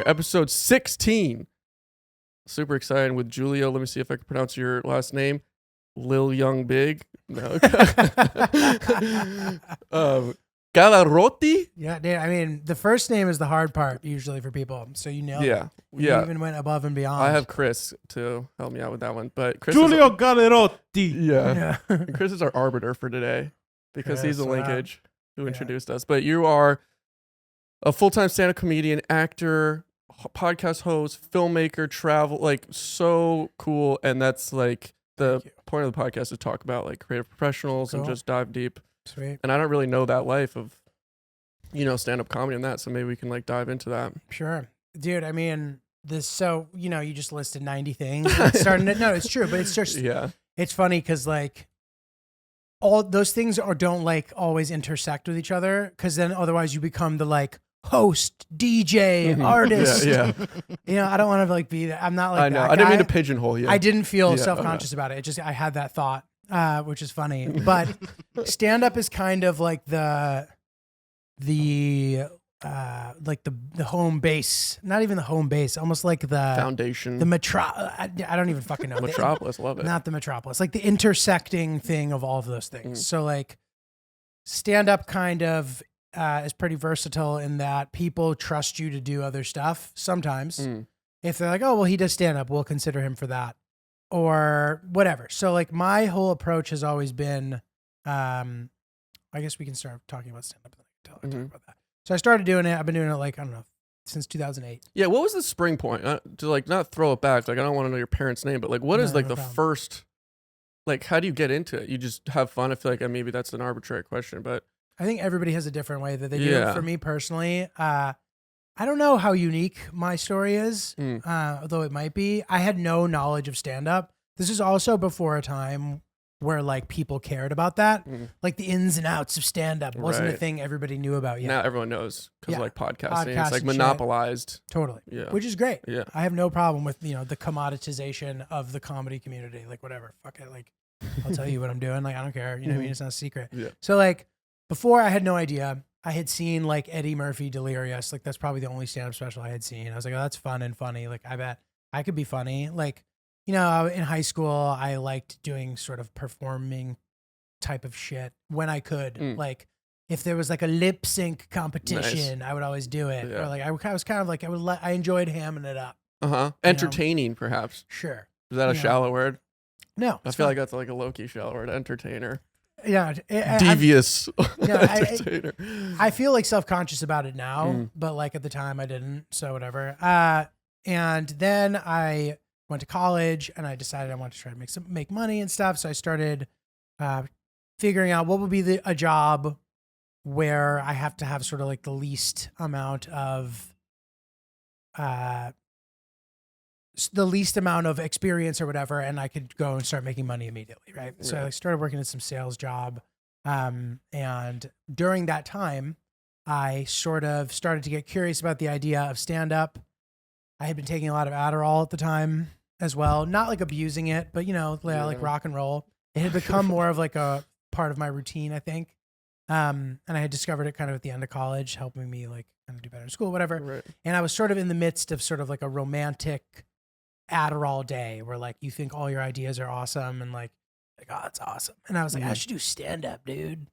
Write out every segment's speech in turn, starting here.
episode 16. Super excited with Giulio. Let me see if I can pronounce your last name. Lil Young Big. No. Gallarotti? Yeah, dude, I mean, the first name is the hard part usually for people. So you nailed it. Yeah. You even went above and beyond. I have Chris to help me out with that one. But Chris Giulio Gallarotti. Yeah. And Chris is our arbiter for today because he's the linkage who introduced us. But you are a full-time stand-up comedian, actor, podcast host, filmmaker, travel, like so cool. And that's like the point of the podcast is to talk about like creative professionals and just dive deep. Sweet. And I don't really know that life of, stand-up comedy and that. So maybe we can like dive into that. Sure. Dude, I mean, you just listed 90 things. No, it's true, but it's just, it's funny because like all those things don't like always intersect with each other. Cause then otherwise you become the like host, DJ, artist. Yeah. I don't want to like be that. I'm not like I know. that I didn't guy. mean to pigeonhole you. I didn't feel self-conscious about it. It just, I had that thought, which is funny, but stand-up is kind of like the home base, not even the home base, almost like the foundation, I don't even fucking know. Metropolis, love it. Not the metropolis, like the intersecting thing of all of those things. So like stand-up kind of is pretty versatile in that people trust you to do other stuff. Sometimes if they're like, oh, well, he does stand-up, we'll consider him for that or whatever. So like my whole approach has always been, I guess we can start talking about stand-up and then talk about that. So I started doing it. I've been doing it like, I don't know, since 2008. Yeah. What was the spring point to like not throw it back? Like, I don't want to know your parents' name, but like, what is like the first, like, how do you get into it? You just have fun. I feel like maybe that's an arbitrary question, but I think everybody has a different way that they do it. For me personally, I don't know how unique my story is, although it might be. I had no knowledge of stand-up. This is also before a time where like people cared about that. Like the ins and outs of stand-up wasn't a thing everybody knew about yet. Now everyone knows because like podcasting, it's like and monopolized. Totally. Yeah. Which is great. Yeah. I have no problem with, the commoditization of the comedy community. Like whatever. Fuck it. Like I'll tell you what I'm doing. Like I don't care. You know what I mean? It's not a secret. Yeah. So like before I had no idea. I had seen like Eddie Murphy Delirious. Like that's probably the only stand-up special I had seen. I was like, oh, that's fun and funny. Like I bet I could be funny. Like, in high school, I liked doing sort of performing type of shit when I could. Like if there was like a lip sync competition, I would always do it. Or like I was kind of like, I enjoyed hamming it up. Entertaining, perhaps. Sure. Is that a shallow word? No. I feel like that's like a low-key shallow word. Entertainer. Yeah. Devious entertainer. I feel like self-conscious about it now, but like at the time I didn't. So whatever. And then I went to college and I decided I wanted to try to make money and stuff. So I started figuring out what would be a job where I have to have sort of like the least amount of experience or whatever, and I could go and start making money immediately, right? So I started working at some sales job, and during that time, I sort of started to get curious about the idea of stand-up. I had been taking a lot of Adderall at the time as well, not like abusing it, but like rock and roll. It had become more of like a part of my routine, I think, and I had discovered it kind of at the end of college, helping me like kind of do better in school, whatever. Right. And I was sort of in the midst of sort of like a romantic Adderall day where like you think all your ideas are awesome and like oh, it's awesome. And I was like, I should do stand up, dude.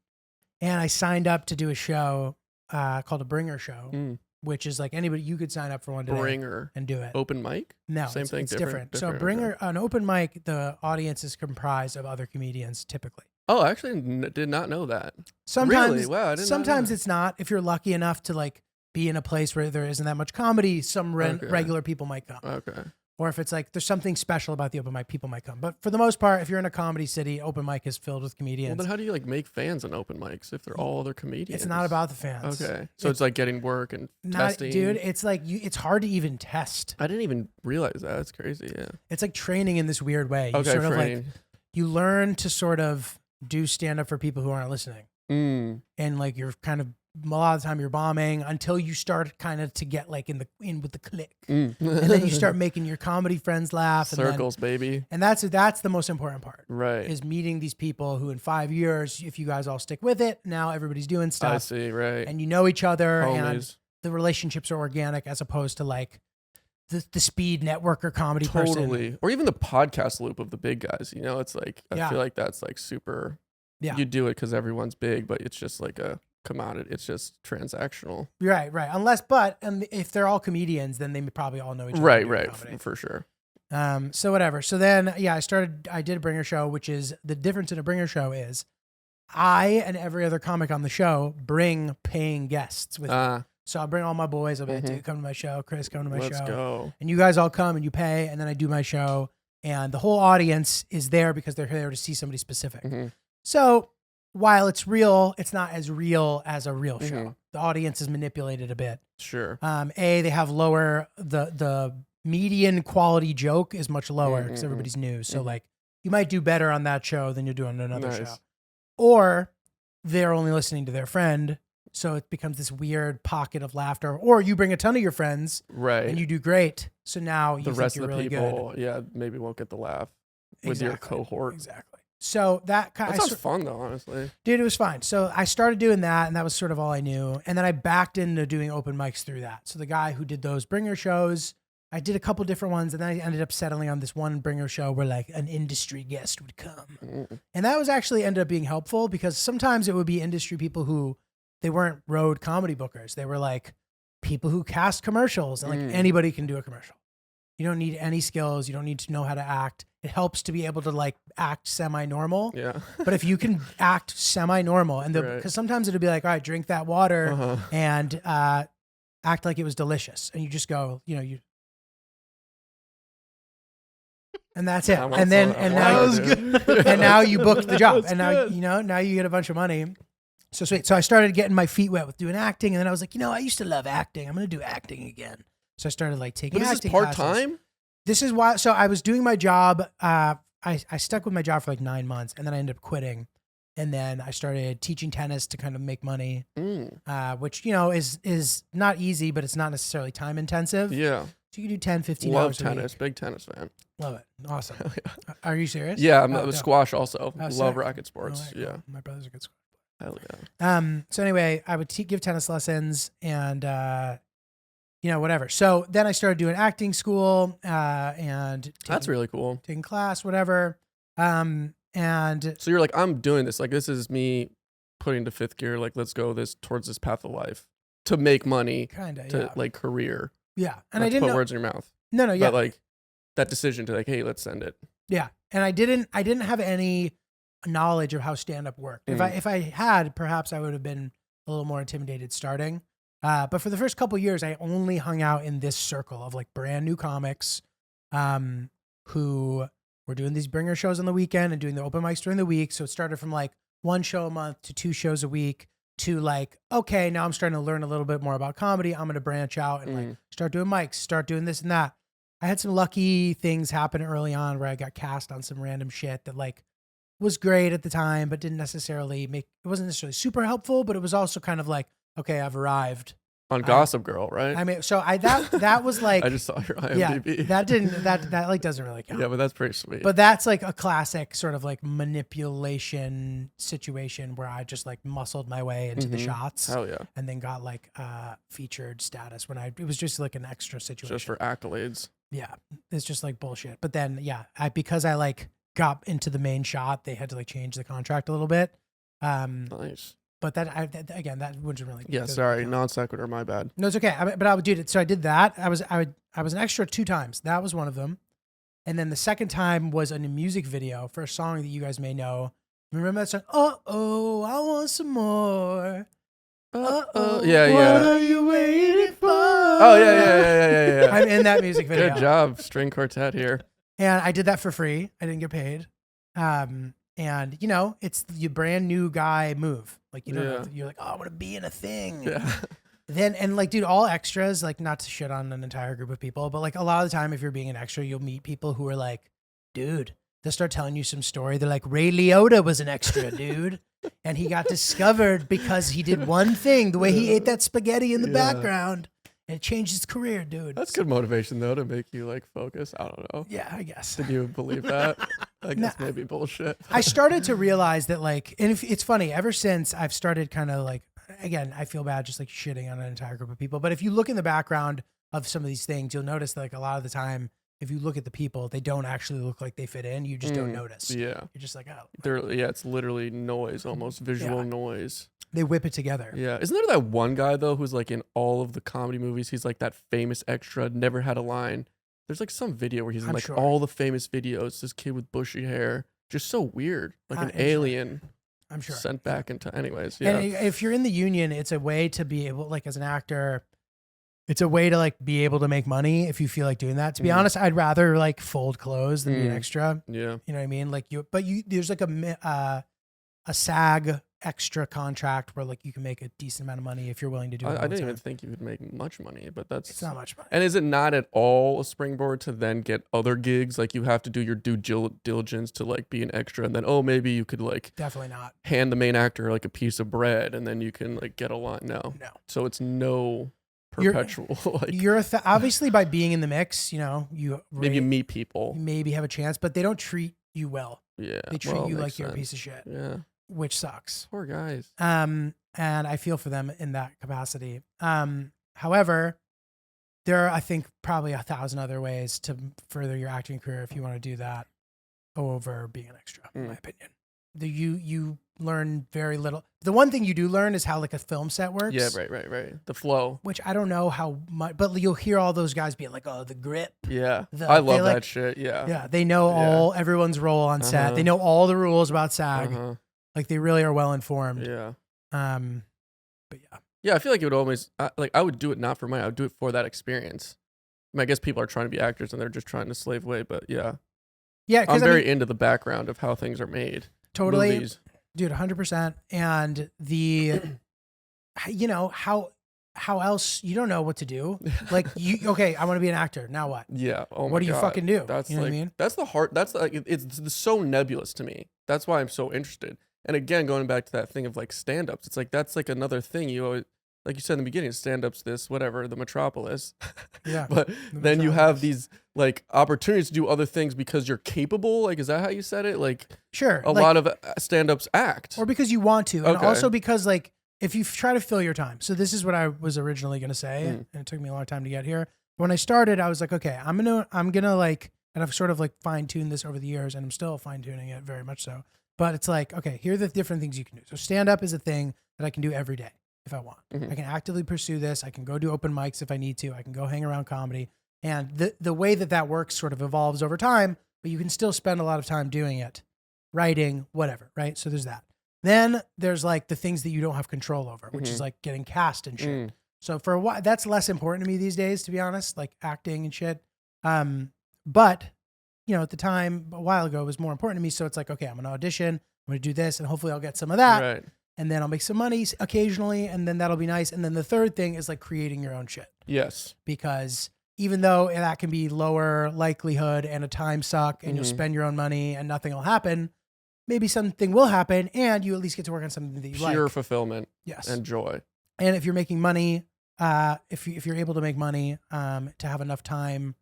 And I signed up to do a show called a Bringer Show, which is like anybody, you could sign up for one today Bringer and do it. Open mic? No, same thing. It's different. So Bringer, an open mic, the audience is comprised of other comedians typically. Oh, I actually did not know that. Sometimes, really? Wow, I didn't sometimes know. It's not. If you're lucky enough to like be in a place where there isn't that much comedy, some regular people might come. Okay. Or if it's like there's something special about the open mic, people might come. But for the most part, if you're in a comedy city, open mic is filled with comedians. Well, then how do you like make fans on open mics if they're all other comedians? It's not about the fans. Okay. So it's like getting work and testing. Dude, it's like it's hard to even test. I didn't even realize that. That's crazy. Yeah. It's like training in this weird way. You Okay, sort of training. like you learn to sort of do stand up for people who aren't listening. And like you're kind of a lot of the time you're bombing until you start kind of to get like in with the click, and then you start making your comedy friends laugh. Circles, baby. And that's the most important part, right? Is meeting these people who in 5 years, if you guys all stick with it, now everybody's doing stuff. I see, right? And you know each other, Homies. the relationships are organic as opposed to like the speed networker comedy person. Totally. Or even the podcast loop of the big guys, you know, it's like, I feel like that's like super, you do it because everyone's big, but it's just like a commodity. It's just transactional. Right. And if they're all comedians, then they probably all know each other. Right. For sure. So whatever. So then, I did a bringer show, which is the difference in a bringer show is I and every other comic on the show bring paying guests with me. So I'll bring all my boys. I'll be like, dude, come to my show. Chris, come to my show. Let's go. And you guys all come and you pay, and then I do my show. And the whole audience is there because they're there to see somebody specific. So while it's real, it's not as real as a real show. The audience is manipulated a bit. Sure. They have lower, the median quality joke is much lower because everybody's new. So like you might do better on that show than you do on another show. Or they're only listening to their friend. So it becomes this weird pocket of laughter. Or you bring a ton of your friends, and you do great. So now you the think rest you're of the really people, good. maybe won't get the laugh with your cohort. Exactly. So that sounds fun though, honestly. Dude, it was fine. So I started doing that, and that was sort of all I knew. And then I backed into doing open mics through that. So the guy who did those bringer shows, I did a couple different ones, and then I ended up settling on this one bringer show where like an industry guest would come. And that was actually ended up being helpful because sometimes it would be industry people who they weren't road comedy bookers. They were like people who cast commercials, and like anybody can do a commercial. You don't need any skills. You don't need to know how to act. It helps to be able to like act semi-normal. Yeah. But if you can act semi-normal, and because sometimes it'll be like, all right, drink that water and act like it was delicious, and you just go, and that's it. And now you booked the job, and now now you get a bunch of money. So sweet. So I started getting my feet wet with doing acting, and then I was like, I used to love acting. I'm going to do acting again. So I started like taking acting classes. But is this part-time? This is why. So I was doing my job. I stuck with my job for like 9 months, and then I ended up quitting. And then I started teaching tennis to kind of make money, which, is not easy, but it's not necessarily time intensive. Yeah. So you can do 10, 15 Love hours tennis. a week. Big tennis fan. Love it. Awesome. Are you serious? Yeah, I'm a squash also. Love sick. racket sports. Cool. Yeah. My brother's a good squash. Hell yeah. So anyway, I would give tennis lessons and, whatever. So then I started doing acting school and that's really cool. Taking class, whatever. And so you're like, I'm doing this. Like, this is me putting to fifth gear. Like, let's go towards this path of life to make money, like career. Yeah. And not I didn't put words in your mouth. No, yeah. But like that decision to like, hey, let's send it. Yeah. And I didn't have any knowledge of how stand-up worked. If I had, perhaps I would have been a little more intimidated starting. But for the first couple of years, I only hung out in this circle of like brand new comics who were doing these bringer shows on the weekend and doing the open mics during the week. So it started from like 1 show a month to 2 shows a week to like, okay, now I'm starting to learn a little bit more about comedy. I'm going to branch out and like start doing mics, start doing this and that. I had some lucky things happen early on where I got cast on some random shit that like was great at the time, but didn't necessarily it wasn't necessarily super helpful, but it was also kind of like, okay, I've arrived. On Gossip Girl, right? I mean, so that was like, I just saw your IMDb. Yeah, that like doesn't really count. Yeah, but that's pretty sweet. But that's like a classic sort of like manipulation situation where I just like muscled my way into the shots. Hell yeah. And then got like featured status it was just like an extra situation. Just for accolades. Yeah. It's just like bullshit. But then, yeah, because I like got into the main shot, they had to like change the contract a little bit. Nice. But that wouldn't really. Yeah, sorry, non sequitur, my bad. No, it's okay. But I would do it. So I did that. I was an extra 2 times. That was one of them, and then the second time was in a music video for a song that you guys may know. Remember that song? Oh, I want some more. Yeah. What are you waiting for? Oh yeah. I'm in that music video. Good job, string quartet here. And I did that for free. I didn't get paid. And it's the brand new guy move. Like, you're like, oh, I want to be in a thing. Yeah. Then, and like, dude, all extras, like not to shit on an entire group of people, but like a lot of the time, if you're being an extra, you'll meet people who are like, dude, they'll start telling you some story. They're like, Ray Liotta was an extra, dude. And he got discovered because he did one thing, the way he ate that spaghetti in the background. And it changed his career, dude. That's good motivation, though, to make you, like, focus. I don't know. Yeah, I guess. Did you believe that? I guess maybe bullshit. I started to realize that, like, and it's funny, ever since I've started kind of, like, again, I feel bad just like shitting on an entire group of people. But if you look in the background of some of these things, you'll notice that, like, a lot of the time, if you look at the people, they don't actually look like they fit in. You just don't notice. Yeah. You're just like, oh. It's literally noise, almost visual noise. They whip it together. Yeah. Isn't there that one guy, though, who's like in all of the comedy movies? He's like that famous extra, never had a line. There's like some video where he's in all the famous videos. This kid with bushy hair. Just so weird. Like an alien. I'm sure. Sent back into, anyways. Yeah. And if you're in the union, it's a way to be able, like, as an actor, it's a way to like be able to make money if you feel like doing that. To be honest, I'd rather like fold clothes than be an extra. Yeah. You know what I mean? Like there's like a SAG extra contract where like you can make a decent amount of money if you're willing to do it. I didn't even think you could make much money, but it's not much money. And is it not at all a springboard to then get other gigs? Like you have to do your due diligence to like be an extra, and then maybe you could like definitely not hand the main actor like a piece of bread, and then you can like get a line. No. So it's no perpetual. You're obviously by being in the mix, maybe you meet people, you maybe have a chance, but they don't treat you well. Yeah, they treat you like you're a piece of shit. Yeah, which sucks. Poor guys. And I feel for them in that capacity. However, there are, I think, probably 1,000 other ways to further your acting career if you want to do that over being an extra, in my opinion. You learn very little. The one thing you do learn is how like a film set works. Yeah, right. The flow. Which I don't know how much, but you'll hear all those guys being like, "Oh, the grip." Yeah, I love that shit. Yeah. Yeah, they know everyone's role on set. They know all the rules about SAG. Like they really are well informed. Yeah. But yeah. Yeah, I feel like it would always I would do it not for money. I would do it for that experience. I mean, I guess people are trying to be actors and they're just trying to slave away. But yeah. Yeah, I'm very into the background of how things are made. Totally. Movies. Dude, 100%. And how else, you don't know what to do. Like okay, I want to be an actor. Now what? Yeah. Oh my God. What do you fucking do? That's you know what I mean? That's the heart. That's like, it's so nebulous to me. That's why I'm so interested. And again, going back to that thing of like stand-ups, it's like, that's like another thing you always, like you said in the beginning, stand-ups, this, whatever, the metropolis. Yeah. But then you have these like opportunities to do other things because you're capable. Like, is that how you said it? Like, sure. A lot of stand-ups act. Or because you want to. And also because like, if you try to fill your time. So this is what I was originally going to say. And it took me a long time to get here. When I started, I was like, okay, I'm going to like, and I've sort of like fine-tuned this over the years and I'm still fine-tuning it very much so. But it's like, okay, here are the different things you can do. So stand-up is a thing that I can do every day if I want. I can actively pursue this. I can go do open mics if I need to. I can go hang around comedy. And the way that works sort of evolves over time, but you can still spend a lot of time doing it, writing, whatever, right? So there's that. Then there's like the things that you don't have control over, which is like getting cast and shit. So for a while, that's less important to me these days, to be honest, like acting and shit. But at the time, a while ago, it was more important to me. So it's like, okay, I'm going to audition. I'm going to do this, and hopefully I'll get some of that. Right. And then I'll make some money occasionally, and then that'll be nice. And then the third thing is like creating your own shit. Yes. Because even though that can be lower likelihood and a time suck, and you'll spend your own money and nothing will happen, maybe something will happen, and you at least get to work on something that you like. Pure fulfillment. Yes. And joy. And if you're making money, if you're able to make money, to have enough time,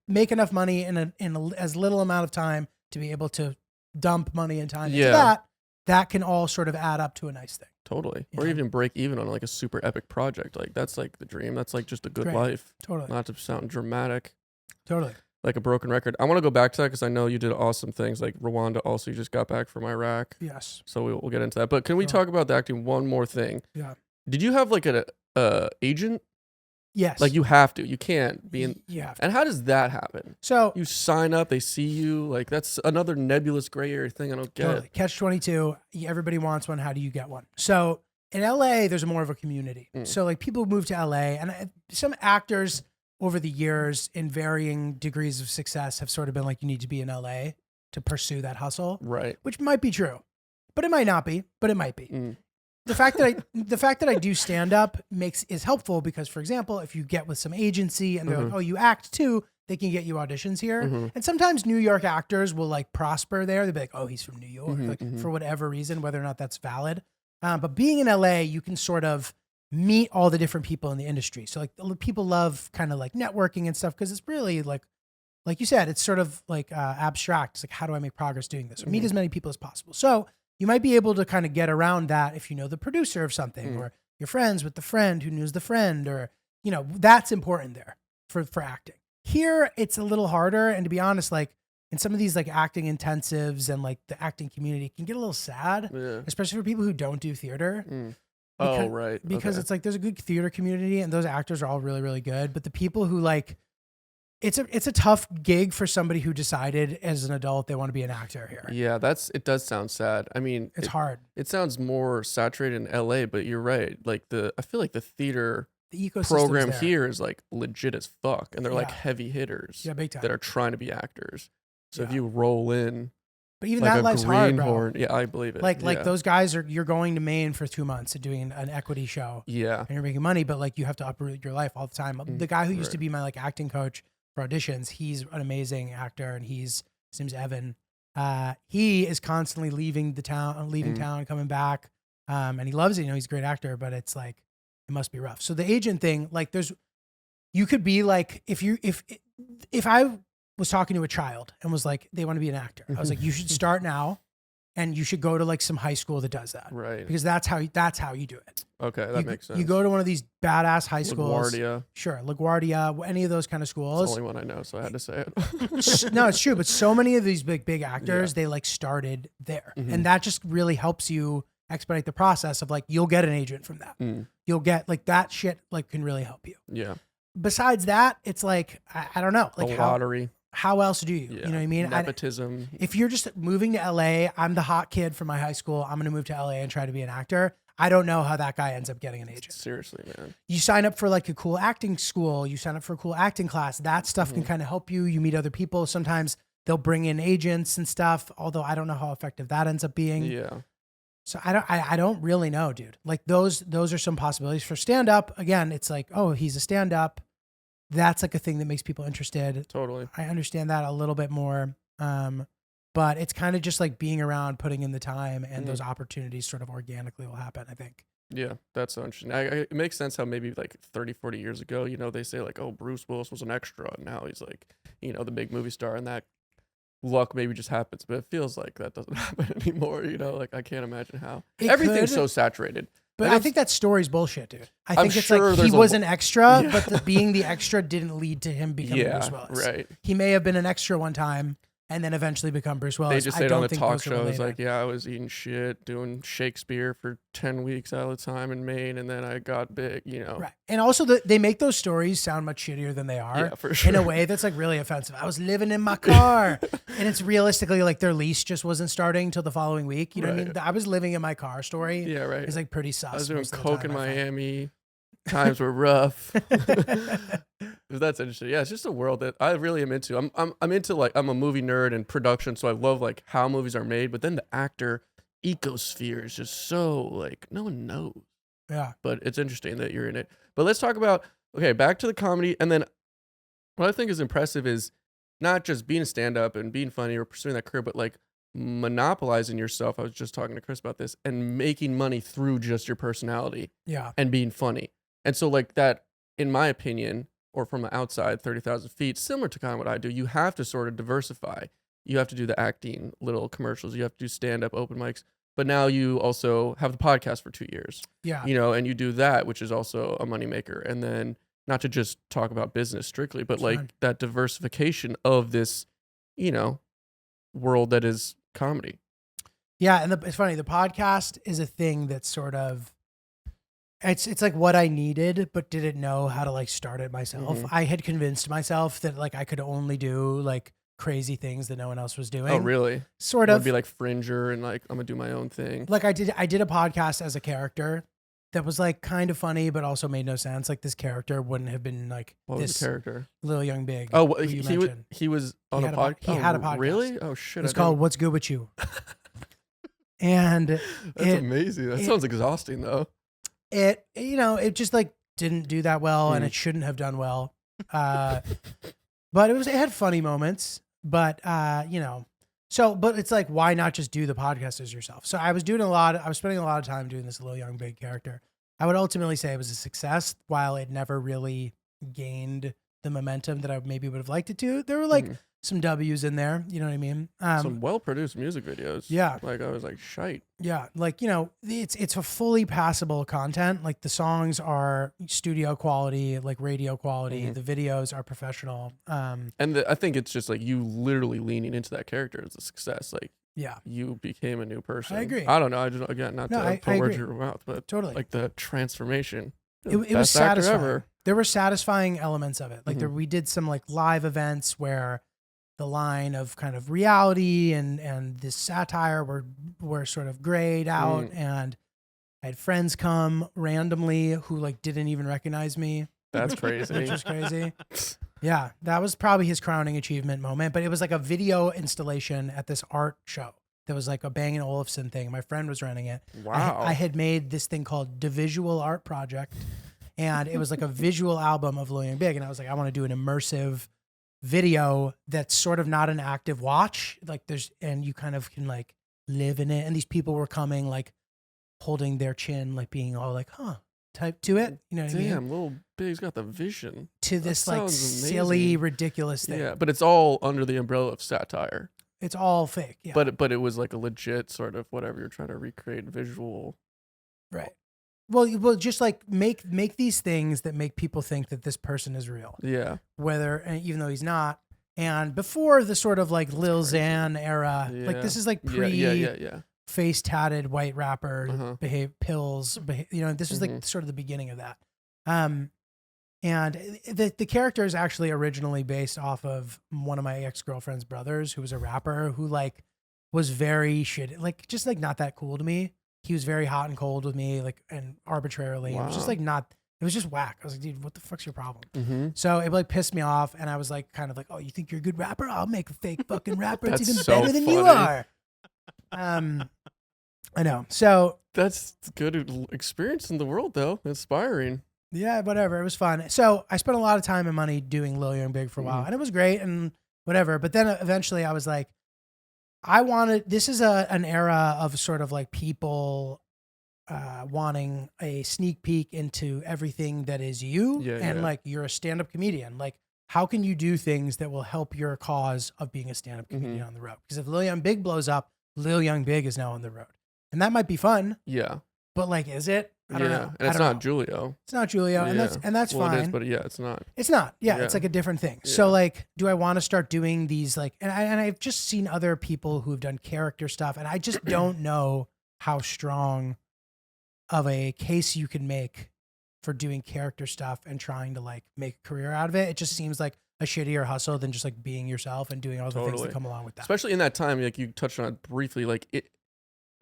make enough money in as little amount of time to be able to dump money and time into that can all sort of add up to a nice thing. Totally. Or even break even on like a super epic project. Like that's like the dream. That's like just a good life. Totally. Not to sound dramatic. Totally. Like a broken record. I want to go back to that because I know you did awesome things. Like Rwanda also, you just got back from Iraq. Yes. So we'll get into that. But can we talk about the acting one more thing? Yeah. Did you have like an agent? Yes. Like you have to. You can't be in. Yeah. And how does that happen? So you sign up, they see you. Like that's another nebulous gray area thing I don't get. Totally. Catch-22. Everybody wants one. How do you get one? So in LA, there's more of a community. So like people move to LA, and some actors over the years in varying degrees of success have sort of been like, you need to be in LA to pursue that hustle. Right. Which might be true, but it might not be, but it might be. The fact that I do stand up is helpful because, for example, if you get with some agency and they're like, oh, you act too, they can get you auditions here. And sometimes New York actors will like prosper there. They'll be like, oh, he's from New York, like for whatever reason, whether or not that's valid. But being in LA, you can sort of meet all the different people in the industry. So like people love kind of like networking and stuff because it's really like you said, it's sort of like abstract. It's like, how do I make progress doing this? Or meet as many people as possible. So you might be able to kind of get around that if you know the producer of something or you're friends with the friend who knows the friend, or, you know, that's important there for acting. Here, it's a little harder. And to be honest, like in some of these like acting intensives and like the acting community can get a little sad, especially for people who don't do theater. Because it's like there's a good theater community and those actors are all really, really good. But the people who like, it's a tough gig for somebody who decided as an adult they want to be an actor here. Yeah, it does sound sad. I mean, it's hard. It sounds more saturated in LA, but you're right. Like I feel like the theater program here is like legit as fuck, and they're like heavy hitters big time. that are trying to be actors. So if you roll in, but even like that life's hard, bro. Yeah, I believe it. Like those guys you're going to Maine for 2 months and doing an equity show. Yeah, and you're making money, but like you have to uproot your life all the time. The guy who used to be my like acting coach for auditions, he's an amazing actor, and his name's Evan. He is constantly leaving town, coming back, and he loves it. You know, he's a great actor, but it's like it must be rough. So the agent thing, like, you could be like, if I was talking to a child and was like, they want to be an actor, I was like, you should start now, and you should go to like some high school that does that, right? Because that's how you do it. Okay, that makes sense. You go to one of these badass high schools. LaGuardia. Sure, LaGuardia, any of those kind of schools. It's the only one I know, so I had to say it. No, it's true, but so many of these big actors, they like started there, and that just really helps you expedite the process of like, you'll get an agent from that. You'll get like that shit like can really help you. Yeah. Besides that, it's like I don't know, like a lottery. How else do you? Yeah. You know what I mean? Nepotism. If you're just moving to LA, I'm the hot kid from my high school, I'm going to move to LA and try to be an actor. I don't know how that guy ends up getting an agent. Seriously, man. You sign up for like a cool acting school, you sign up for a cool acting class. That stuff can kind of help you. You meet other people. Sometimes they'll bring in agents and stuff, although I don't know how effective that ends up being. Yeah. So I don't really know, dude. Like those are some possibilities for stand up. Again, it's like, oh, he's a stand up. That's like a thing that makes people interested. Totally. I understand that a little bit more. But it's kind of just like being around, putting in the time, and those opportunities sort of organically will happen, I think. Yeah, that's so interesting. It makes sense how maybe like 30, 40 years ago, you know, they say like, oh, Bruce Willis was an extra, and now he's like, you know, the big movie star, and that luck maybe just happens. But it feels like that doesn't happen anymore, you know? Like, I can't imagine how. Everything's so saturated. But I think that story's bullshit, dude. I think it's sure like he was an extra, but being the extra didn't lead to him becoming Bruce Willis. Right. He may have been an extra one time and then eventually become Bruce Willis. They just say it on the talk shows, like, yeah, I was eating shit, doing Shakespeare for 10 weeks out of the time in Maine, and then I got big, you know. Right. And also, they make those stories sound much shittier than they are. Yeah, for sure. In a way that's like really offensive. I was living in my car. And it's realistically like their lease just wasn't starting till the following week. You know what I mean? I was living in my car story. Yeah, right. It's like pretty sus. I was doing coke in Miami. Times were rough. That's interesting. Yeah, it's just a world that I really am into. I'm into, like, I'm a movie nerd and production, so I love like how movies are made. But then the actor ecosphere is just so like no one knows. Yeah. But it's interesting that you're in it. But let's talk about back to the comedy. And then what I think is impressive is not just being a stand-up and being funny or pursuing that career, but like monopolizing yourself. I was just talking to Chris about this, and making money through just your personality. Yeah. And being funny. And so like that, in my opinion, or from the outside, 30,000 feet, similar to kind of what I do, you have to sort of diversify. You have to do the acting, little commercials. You have to do stand-up, open mics. But now you also have the podcast for 2 years. Yeah. You know, and you do that, which is also a moneymaker. And then not to just talk about business strictly, but that diversification of this, you know, world that is comedy. Yeah. And it's funny. The podcast is a thing that's sort of, it's like what I needed, but didn't know how to like start it myself. I had convinced myself that like I could only do like crazy things that no one else was doing. Oh, really? Sort of. It'd be like Fringer and like, I'm gonna do my own thing. Like I did a podcast as a character that was like kind of funny, but also made no sense. Like this character wouldn't have been like what this was the character? Lil Young Big. Oh, he was on a podcast. He had a podcast. Really? Oh shit! It's called "What's Good with You," and that's amazing. That sounds exhausting though. It just like didn't do that well, and it shouldn't have done well. But it had funny moments. But but it's like, why not just do the podcast as yourself? So I was spending a lot of time doing this Lil Young Big character. I would ultimately say it was a success, while it never really gained the momentum that I maybe would have liked it to. There were like some W's in there. You know what I mean? Some well-produced music videos. Yeah. Like, I was like, shite. Yeah. Like, you know, it's a fully passable content. Like the songs are studio quality, like radio quality. The videos are professional. And I think it's just like you literally leaning into that character is a success. Like, yeah, you became a new person. I agree. I don't know. I just, again, not to put words in your mouth, but totally, like the transformation. It was satisfying. There were satisfying elements of it. Like we did some like live events where the line of kind of reality and this satire were sort of grayed out, and I had friends come randomly who like didn't even recognize me. That's crazy. Which was crazy. Yeah, that was probably his crowning achievement moment. But it was like a video installation at this art show. That was like a Bang & Olufsen thing. My friend was running it. Wow. I had made this thing called The Visual Art Project, and it was like a visual album of Lil Young Big. And I was like, I want to do an immersive video that's sort of not an active watch. Like and you kind of can like live in it. And these people were coming like holding their chin, like being all like, huh, type to it. You know what I mean? Damn, Lil Big's got the vision. To this like silly, ridiculous thing. Yeah, but it's all under the umbrella of satire. It's all fake. Yeah. But it was like a legit sort of whatever you're trying to recreate visual. Right. Well, just like make these things that make people think that this person is real. Yeah. Even though he's not. And before the sort of like Lil Xan era, like this is like face tatted white rapper pills. You know, this was like sort of the beginning of that. And the character is actually originally based off of one of my ex-girlfriend's brothers, who was a rapper who like was very shitty, like just like not that cool to me. He was very hot and cold with me, like, and arbitrarily. Wow. It was just like not. It was just whack. I was like, dude, what the fuck's your problem? So it like pissed me off, and I was like, kind of like, oh, you think you're a good rapper? I'll make a fake fucking rapper. It's even so better than funny. you are. I know. So that's good experience in the world, though. Inspiring. Yeah, whatever. It was fun. So I spent a lot of time and money doing Lil Young Big for a while, and it was great and whatever. But then eventually I was like, this is an era of sort of like people wanting a sneak peek into everything that is you. Like you're a stand-up comedian. Like, how can you do things that will help your cause of being a stand-up comedian on the road? Because if Lil Young Big blows up, Lil Young Big is now on the road. And that might be fun. Yeah. But like, is it? I don't know. And it's not Julio. It's not Julio. And that's fine. It is, but it's not. It's not. Yeah. It's like a different thing. Yeah. So like, do I want to start doing these like, and I've just seen other people who've done character stuff, and I just don't know how strong of a case you can make for doing character stuff and trying to like make a career out of it. It just seems like a shittier hustle than just like being yourself and doing all the things that come along with that. Especially in that time, like you touched on it briefly, like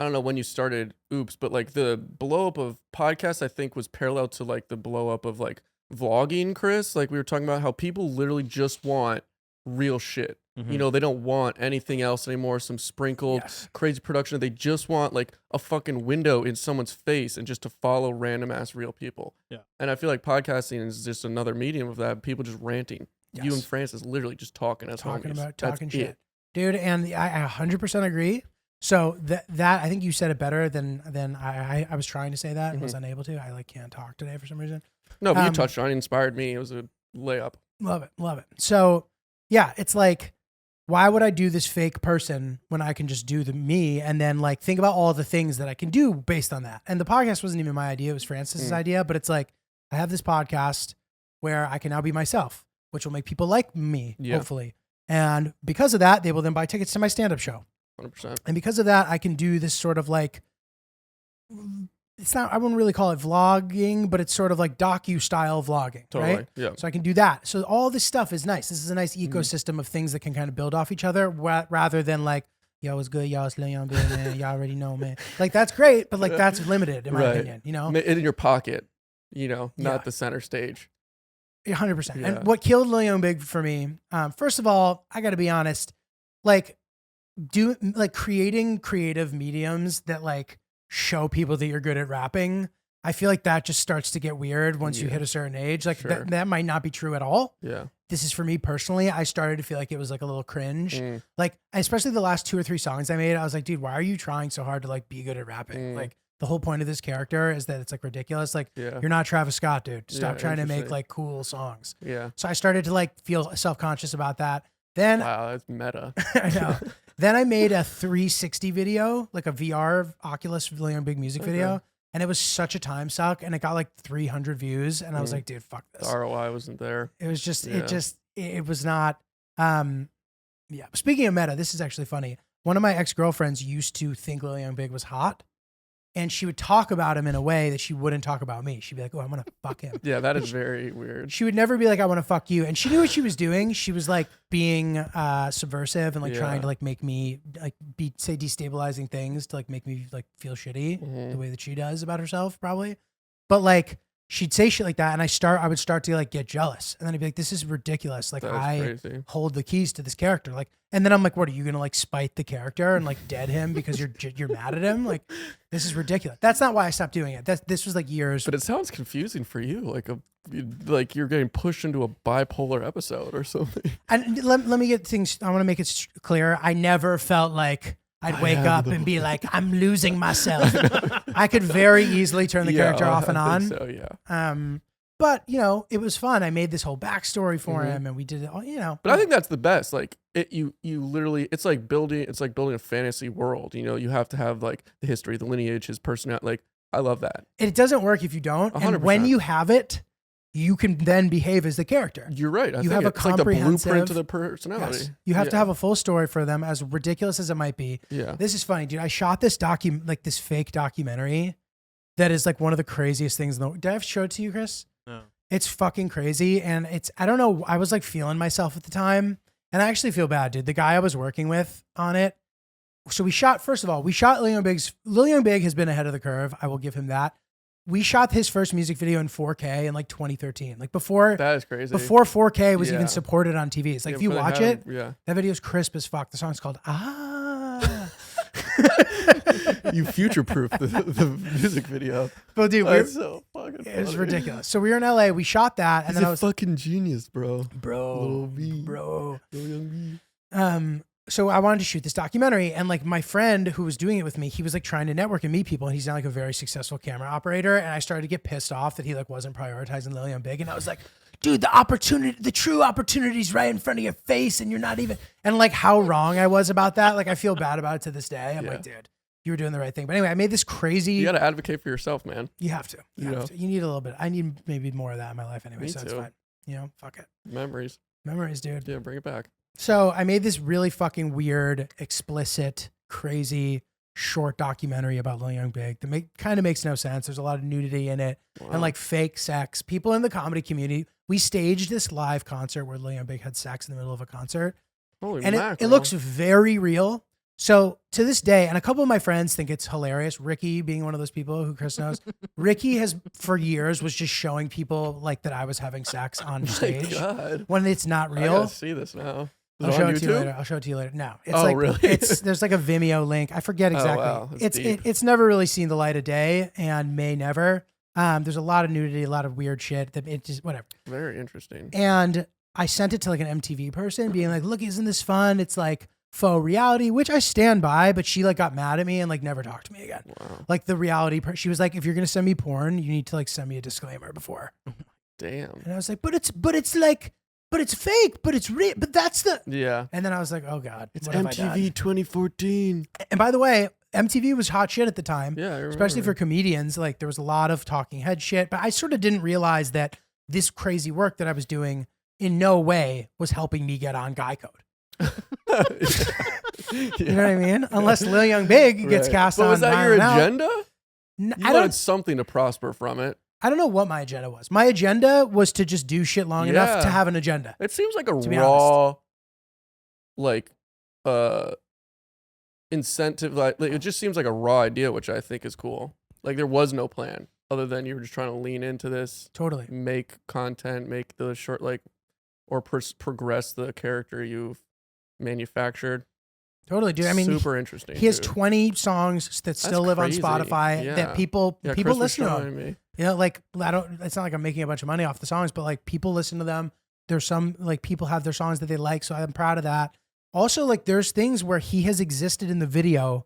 I don't know when you started Oops, but like the blow up of podcasts, I think was parallel to like the blow up of like vlogging, Chris. Like we were talking about how people literally just want real shit. You know, they don't want anything else anymore, some sprinkled crazy production. They just want like a fucking window in someone's face and just to follow random ass real people. Yeah. And I feel like podcasting is just another medium of that. People just ranting. Yes. You and Francis literally just talking as homies. Talking shit. Dude, and I 100% agree. So that I think you said it better than I was trying to say that and was unable to. I like can't talk today for some reason. No, but you touched on it, inspired me. It was a layup. Love it. So yeah, it's like, why would I do this fake person when I can just do me and then like think about all the things that I can do based on that? And the podcast wasn't even my idea. It was Francis's idea, but it's like, I have this podcast where I can now be myself, which will make people like me, hopefully. And because of that, they will then buy tickets to my stand-up show. 100%. And because of that, I can do this sort of like, it's not, I wouldn't really call it vlogging, but it's sort of like docu-style vlogging, right? Yeah. So I can do that. So all this stuff is nice. This is a nice ecosystem of things that can kind of build off each other rather than like, yo, it's good, y'all, it's Lil Young Big, man. Y'all already know, man. Like, that's great, but like, that's limited in my opinion, you know? In your pocket, you know, not the center stage. 100%. And what killed Lil Young Big for me, first of all, I got to be honest, like, creating creative mediums that like show people that you're good at rapping, I feel like that just starts to get weird once you hit a certain age. Like that might not be true at all. Yeah. This is for me personally. I started to feel like it was like a little cringe. Like, especially the last 2 or 3 songs I made, I was like, dude, why are you trying so hard to like be good at rapping? Like, the whole point of this character is that it's like ridiculous. Like, you're not Travis Scott, dude. Stop trying to make like cool songs. Yeah. So I started to like feel self-conscious about that. Then wow, that's meta. I know. Then I made a 360 video, like a VR Oculus Lil Young Big music video. And it was such a time suck. And it got like 300 views. And I was like, dude, fuck this. The ROI wasn't there. It was just, it was not. Yeah. Speaking of meta, this is actually funny. One of my ex-girlfriends used to think Lil Young Big was hot. And she would talk about him in a way that she wouldn't talk about me. She'd be like, oh, I'm going to fuck him. Yeah, that is very weird. She would never be like, I want to fuck you. And she knew what she was doing. She was like being subversive and like trying to like make me like say destabilizing things to like make me like feel shitty the way that she does about herself probably. But like she'd say shit like that. And I would start to like get jealous. And then I'd be like, this is ridiculous. Like crazy. Hold the keys to this character. Like, and then I'm like, what are you going to like spite the character and like dead him because you're mad at him? Like, this is ridiculous. That's not why I stopped doing it. This was like years. But it sounds confusing for you. Like you're getting pushed into a bipolar episode or something. And let me get things, I want to make it clear. I never felt like I'd wake up and be like, I'm losing myself. I could very easily turn the character off and on. So, yeah. But, you know, it was fun. I made this whole backstory for him and we did it all, you know. But I think that's the best. Like you literally, it's like building a fantasy world. You know, you have to have like the history, the lineage, his personality. Like, I love that. It doesn't work if you don't. 100%. And when you have it, you can then behave as the character. You're right. You have a it's like the comprehensive blueprint to the personality. Yes. You have to have a full story for them, as ridiculous as it might be. Yeah. This is funny, dude. I shot this this fake documentary that is like one of the craziest things in the world. Did I have to show it to you, Chris? No. It's fucking crazy. And I don't know. I was like feeling myself at the time. And I actually feel bad, dude. The guy I was working with on it. So first of all, we shot Lil Young Big's. Lil Young Big has been ahead of the curve. I will give him that. We shot his first music video in 4K in like 2013. Like before. That is crazy. Before 4K was even supported on TV. It's like if you watch it, that video's crisp as fuck. The song's called Ah. You future-proofed the music video. But dude, that's so fucking funny. It was ridiculous. So we were in LA, we shot that, and He's then I a was fucking genius, bro. Bro. Lil Young B. So I wanted to shoot this documentary, and like my friend who was doing it with me, he was like trying to network and meet people, and he's now like a very successful camera operator. And I started to get pissed off that he like wasn't prioritizing Lil Young Big, and I was like, dude, the true opportunity's right in front of your face, and you're not even. And like how wrong I was about that. Like I feel bad about it to this day. I'm like, dude, you were doing the right thing. But anyway, I made this crazy. You got to advocate for yourself, man. You have to. You have to. You need a little bit. I need maybe more of that in my life anyway. So it's fine. You know, fuck it. Memories, dude. Yeah, bring it back. So I made this really fucking weird, explicit, crazy, short documentary about Lil Young Big that kind of makes no sense. There's a lot of nudity in it and like fake sex. People in the comedy community, we staged this live concert where Lil Young Big had sex in the middle of a concert. Holy and mackerel. it looks very real. So to this day, and a couple of my friends think it's hilarious. Ricky being one of those people who Chris knows. Ricky has for years was just showing people like that I was having sex on stage when it's not real. I gotta see this now. I'll show it to you later. I'll show it to you later. No, it's really? There's like a Vimeo link. I forget exactly. Oh, wow. It's never really seen the light of day and may never. There's a lot of nudity, a lot of weird shit that it just whatever. Very interesting. And I sent it to like an MTV person being like, look, isn't this fun? It's like faux reality, which I stand by, but she like got mad at me and like never talked to me again. Wow. Like the reality, she was like, if you're going to send me porn, you need to like send me a disclaimer before. Damn. And I was like, but it's fake, but it's real. But that's the. Yeah. And then I was like, oh God. It's MTV 2014. And by the way, MTV was hot shit at the time. Yeah, I remember. Especially for comedians. Like there was a lot of talking head shit. But I sort of didn't realize that this crazy work that I was doing in no way was helping me get on Guy Code. You know what I mean? Unless Lil Young Big gets cast on. Was that your agenda? You wanted something to prosper from it. I don't know what my agenda was. My agenda was to just do shit long enough to have an agenda. It seems like a raw, like, incentive. Like it just seems like a raw idea, which I think is cool. Like there was no plan other than you were just trying to lean into this. Totally. Make content, make the short, like, or progress the character you've manufactured. Totally, dude. I mean, super interesting. He has 20 songs that still live on Spotify that people listen to them. You know, like it's not like I'm making a bunch of money off the songs, but like people listen to them. There's some like people have their songs that they like, so I'm proud of that. Also, like there's things where he has existed in the video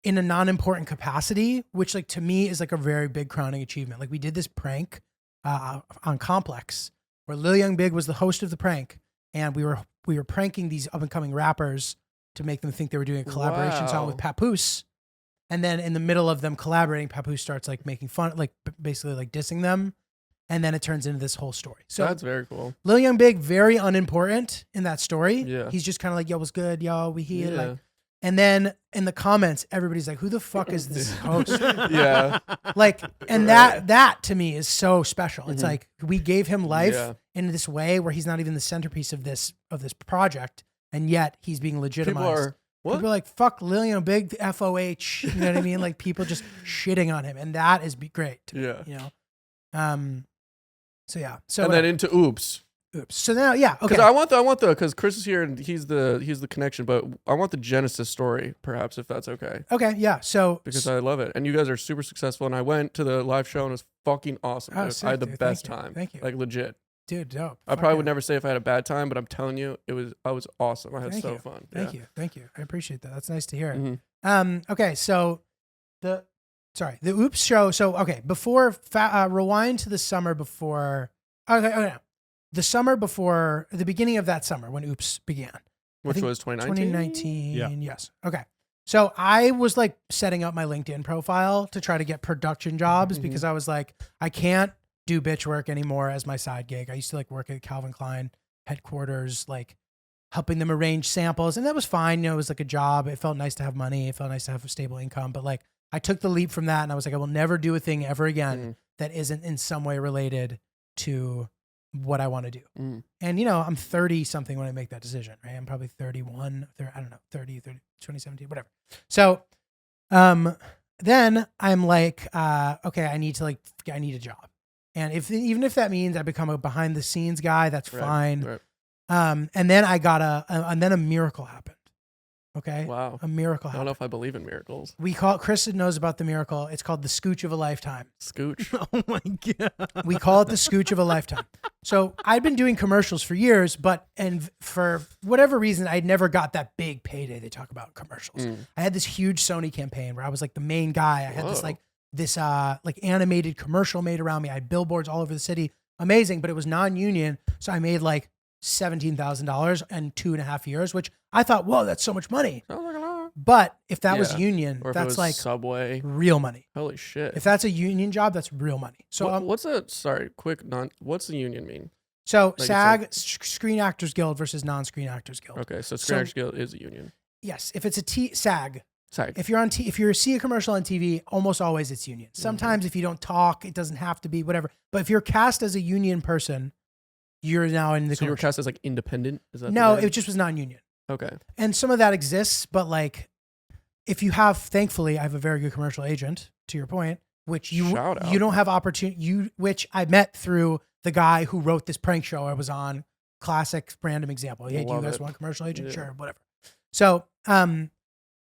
in a non-important capacity, which like to me is like a very big crowning achievement. Like we did this prank on Complex where Lil Young Big was the host of the prank. and we were pranking these up and coming rappers to make them think they were doing a collaboration song with Papoose. And then in the middle of them collaborating, Papoose starts like making fun, like basically like dissing them. And then it turns into this whole story. So that's very cool. Lil Young Big, very unimportant in that story. Yeah. He's just kind of like, yo, what's good? Yo, we here. Yeah. Like, and then in the comments, everybody's like, who the fuck is this host? Yeah. Like, and that to me is so special. It's like, we gave him life Yeah. in this way where he's not even the centerpiece of this project. And yet he's being legitimized. People are like, fuck Lil Young Big, the FOH. You know what I mean? Like people just shitting on him. And that is great. Yeah. You know? So yeah. So and then into Oops. So now, yeah. Okay. Because I want the because Chris is here and he's the connection, but I want the Genesis story, perhaps, if that's okay. Okay. Yeah. So because I love it, and you guys are super successful. And I went to the live show and it was fucking awesome. Oh, I had the best Thank you. time. Thank you. Like legit. Dude, dope. I probably would never say if I had a bad time, but I'm telling you, I was awesome. I had Thank so you. fun. Thank you. Thank you. I appreciate that. That's nice to hear. Mm-hmm. Okay. So the Oops show. So, okay. Before, rewind to the summer before, okay. The summer before, the beginning of that summer when Oops began. Which was 2019? 2019. Yeah. Yes. Okay. So I was like setting up my LinkedIn profile to try to get production jobs because I was like, I can't do bitch work anymore as my side gig. I used to like work at Calvin Klein headquarters, like helping them arrange samples. And that was fine. You know, it was like a job. It felt nice to have money. It felt nice to have a stable income. But like I took the leap from that and I was like, I will never do a thing ever again that isn't in some way related to what I want to do. And, you know, I'm 30 something when I make that decision, right? I'm probably 31, I don't know, 30, 2017, whatever. So, then I'm like, okay, I need a job. And even if that means I become a behind the scenes guy, that's fine. Right. And then I got and then a miracle happened. Okay. Wow. A miracle I happened. don't know if I believe in miracles. Chris knows about the miracle. It's called the Scooch of a Lifetime. Scooch. Oh my God. We call it the Scooch of a Lifetime. So I'd been doing commercials for years, and for whatever reason, I'd never got that big payday they talk about in commercials. I had this huge Sony campaign where I was like the main guy. I had this animated commercial made around me. I had billboards all over the city. Amazing, but it was non-union. So I made like $17,000 in 2.5 years, which I thought, whoa, that's so much money. Sounds like a lot. But if that was union, or if that's it was like Subway. real money. Holy shit. If that's a union job, that's real money. So what's the union mean? So Like SAG, Screen Actors Guild versus Non-Screen Actors Guild. Okay, so Screen Actors Guild is a union. Yes, if it's a SAG. SAG. If you see a commercial on TV, almost always it's union. Sometimes if you don't talk, it doesn't have to be, whatever. But if you're cast as a union person, you're now in the So you were cast as like independent? Is that No, it just was non-union. Okay. And some of that exists, but like if you have, thankfully, I have a very good commercial agent, to your point, which you don't have opportunity, which I met through the guy who wrote this prank show I was on. Classic random example. Hey, do you guys want a commercial agent? Yeah. Sure, whatever. So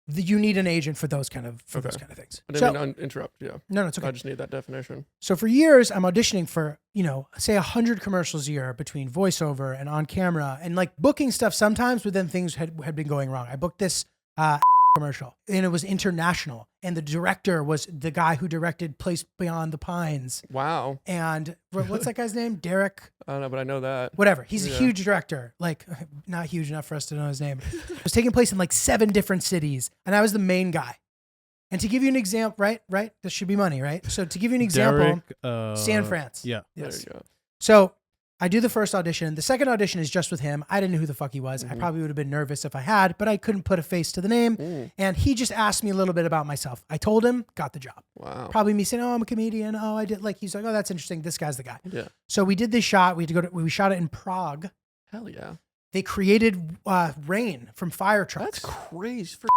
you need an agent for those kind of those kind of things. I didn't mean to interrupt. Yeah. No, it's okay. I just need that definition. So for years, I'm auditioning for, say 100 commercials a year between voiceover and on camera and like booking stuff sometimes, but then things had been going wrong. I booked this commercial and it was international. And the director was the guy who directed Place Beyond the Pines. Wow. And what's that guy's name? Derek? I don't know, but I know that. Whatever. He's a huge director. Like, not huge enough for us to know his name. It was taking place in like 7 different cities. And I was the main guy. And to give you an example, right? This should be money, right? So to give you an example, San France. Yeah. Yes. There you go. So I do the first audition. The second audition is just with him. I didn't know who the fuck he was. I probably would have been nervous if I had, but I couldn't put a face to the name. And he just asked me a little bit about myself. I told him, got the job. Wow. Probably me saying, oh, I'm a comedian. Oh, I did. Like, he's like, oh, that's interesting. This guy's the guy. Yeah. So we did this shot. We shot it in Prague. Hell yeah. They created rain from fire trucks. That's crazy for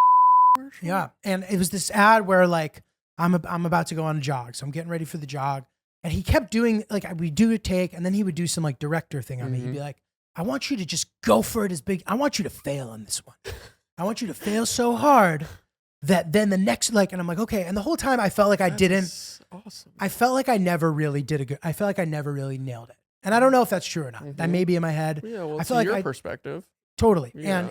commercial. Yeah. And it was this ad where like, I'm about to go on a jog. So I'm getting ready for the jog. And he kept doing, like, we do a take, and then he would do some, like, director thing on me. He'd be like, I want you to just go for it as big. I want you to fail on this one. I want you to fail so hard that then the next, like, and I'm like, okay. And the whole time I felt like I didn't. Awesome. I felt like I never really I felt like I never really nailed it. And I don't know if that's true or not. That may be in my head. Yeah, well, I it's feel like your perspective. Totally. Yeah.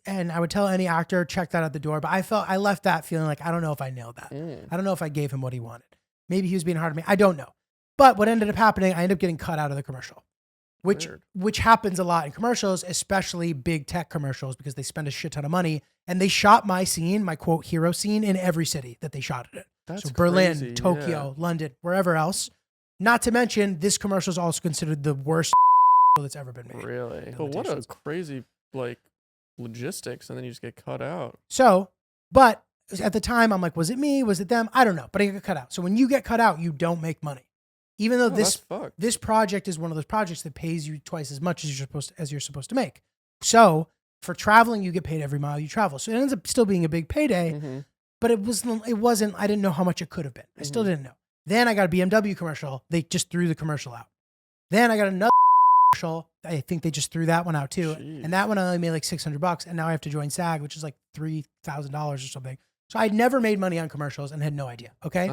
And I would tell any actor, check that out the door. But I left that feeling like, I don't know if I nailed that. I don't know if I gave him what he wanted. Maybe he was being hard on me. I don't know. But what ended up happening, I ended up getting cut out of the commercial. which happens a lot in commercials, especially big tech commercials, because they spend a shit ton of money. And they shot my scene, my quote hero scene, in every city that they shot it in. That's so Berlin, crazy, Tokyo, London, wherever else. Not to mention, this commercial is also considered the worst that's ever been made. Really? But what a crazy like logistics, and then you just get cut out. So, but at the time, I'm like, was it me? Was it them? I don't know. But I got cut out. So when you get cut out, you don't make money. Even though this project is one of those projects that pays you twice as much as you're supposed to make. So for traveling, you get paid every mile you travel. So it ends up still being a big payday, but it wasn't, I didn't know how much it could have been. I still didn't know. Then I got a BMW commercial. They just threw the commercial out. Then I got another commercial. I think they just threw that one out too. Jeez. And that one I only made like $600. And now I have to join SAG, which is like $3,000 or something. So I'd never made money on commercials and had no idea. Okay.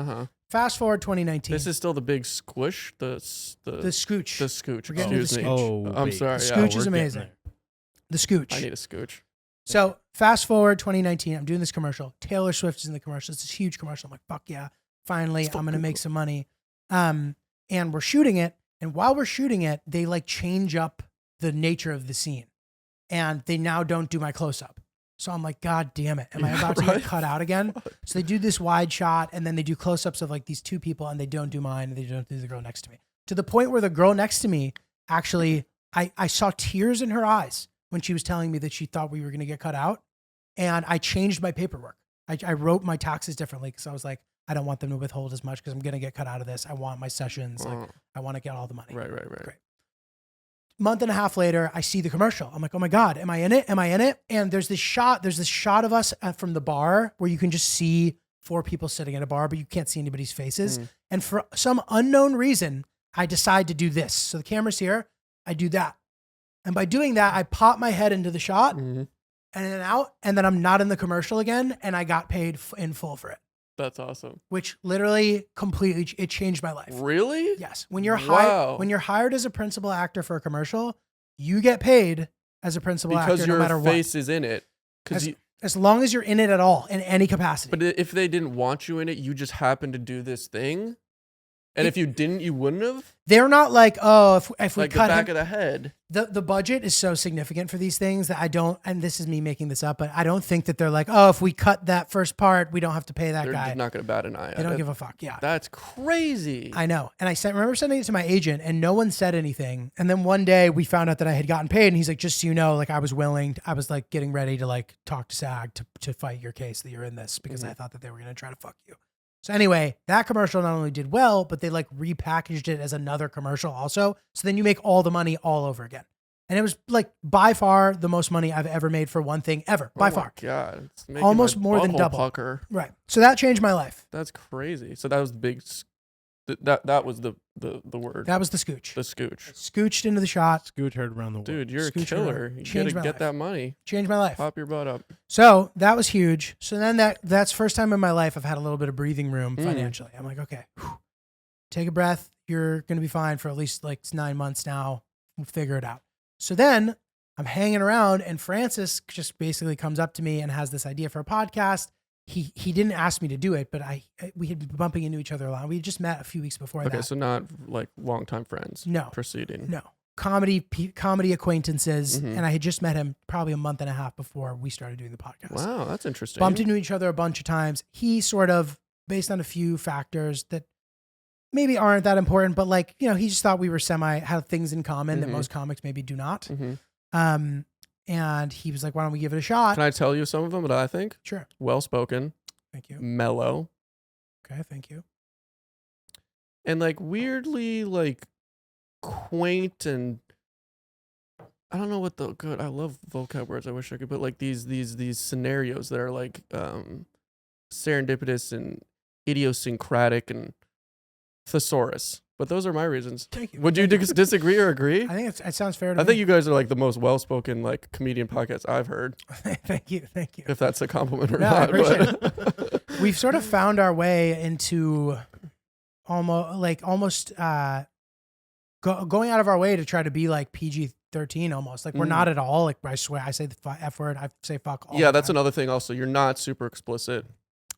Fast forward 2019. This is still the big squish, the Scooch. The Scooch. We're getting Excuse me. Oh, I'm sorry. The Scooch is amazing. The Scooch. I need a Scooch. So fast forward 2019, I'm doing this commercial. Taylor Swift is in the commercial. It's this huge commercial. I'm like, fuck yeah. Finally, I'm going to make some money. And we're shooting it. And while we're shooting it, they like change up the nature of the scene. And they now don't do my close-up. So I'm like, God damn it. Am I about to get cut out again? So they do this wide shot and then they do close-ups of like these two people and they don't do mine and they don't do the girl next to me. To the point where the girl next to me, actually, I saw tears in her eyes when she was telling me that she thought we were going to get cut out. And I changed my paperwork. I wrote my taxes differently because I was like, I don't want them to withhold as much because I'm going to get cut out of this. I want my sessions. Like, I want to get all the money. Right. Great. Month and a half later, I see the commercial. I'm like, oh my God, am I in it? Am I in it? And there's this shot of us from the bar where you can just see 4 people sitting at a bar, but you can't see anybody's faces. And for some unknown reason, I decide to do this. So the camera's here. I do that. And by doing that, I pop my head into the shot and then out. And then I'm not in the commercial again. And I got paid in full for it. That's awesome. Which literally completely, it changed my life. Really? Yes. When you're hired as a principal actor for a commercial, you get paid as a principal actor no matter what. Because your face is in it. As long as you're in it at all, in any capacity. But if they didn't want you in it, you just happened to do this thing. And if you didn't, you wouldn't have? They're not like, oh, if we like cut the back of the head. The budget is so significant for these things that I don't, and this is me making this up, but I don't think that they're like, oh, if we cut that first part, we don't have to pay that guy. They're not going to bat an eye at it. They don't give a fuck. Yeah. That's crazy. I know. And I remember sending it to my agent and no one said anything. And then one day we found out that I had gotten paid and he's like, just so you know, like I was like getting ready to like talk to SAG to fight your case that you're in this because I thought that they were going to try to fuck you. So anyway, that commercial not only did well, but they like repackaged it as another commercial also. So then you make all the money all over again. And it was like by far the most money I've ever made for one thing ever. By far. God. It's almost more than double. Pucker. Right. So that changed my life. That's crazy. So that was the big, that was the word. That was the Scooch. The Scooch. Scooched into the shot. Scooch heard around the world. Dude, you're a killer. You gotta get that money. Changed my life. Pop your butt up. So that was huge. So then that's first time in my life I've had a little bit of breathing room financially. I'm like, okay, take a breath. You're going to be fine for at least like 9 months now. We'll figure it out. So then I'm hanging around and Francis just basically comes up to me and has this idea for a podcast. He didn't ask me to do it, but we had been bumping into each other a lot. We had just met a few weeks before that. Okay, so not like longtime friends. No. Proceeding. No. Comedy acquaintances, and I had just met him probably a month and a half before we started doing the podcast. Wow, that's interesting. Bumped into each other a bunch of times. He sort of, based on a few factors that maybe aren't that important, but like, you know, he just thought we were had things in common that most comics maybe do not. And he was like, why don't we give it a shot? Can I tell you some of them that I think? Sure. Well-spoken. Thank you. Mellow. Okay, thank you. And like weirdly like quaint and I don't know what I love vocab words. I wish I could put like these scenarios that are like serendipitous and idiosyncratic and thesaurus. But those are my reasons. Thank you. Would you disagree or agree? I think it sounds fair to me. I think you guys are like the most well-spoken like comedian podcast I've heard. Thank you. If that's a compliment or no, not. I appreciate it. We've sort of found our way into almost going out of our way to try to be like PG-13 almost. Like we're not at all. Like I swear, I say the F word. I say fuck all Yeah, that's another thing also. You're not super explicit.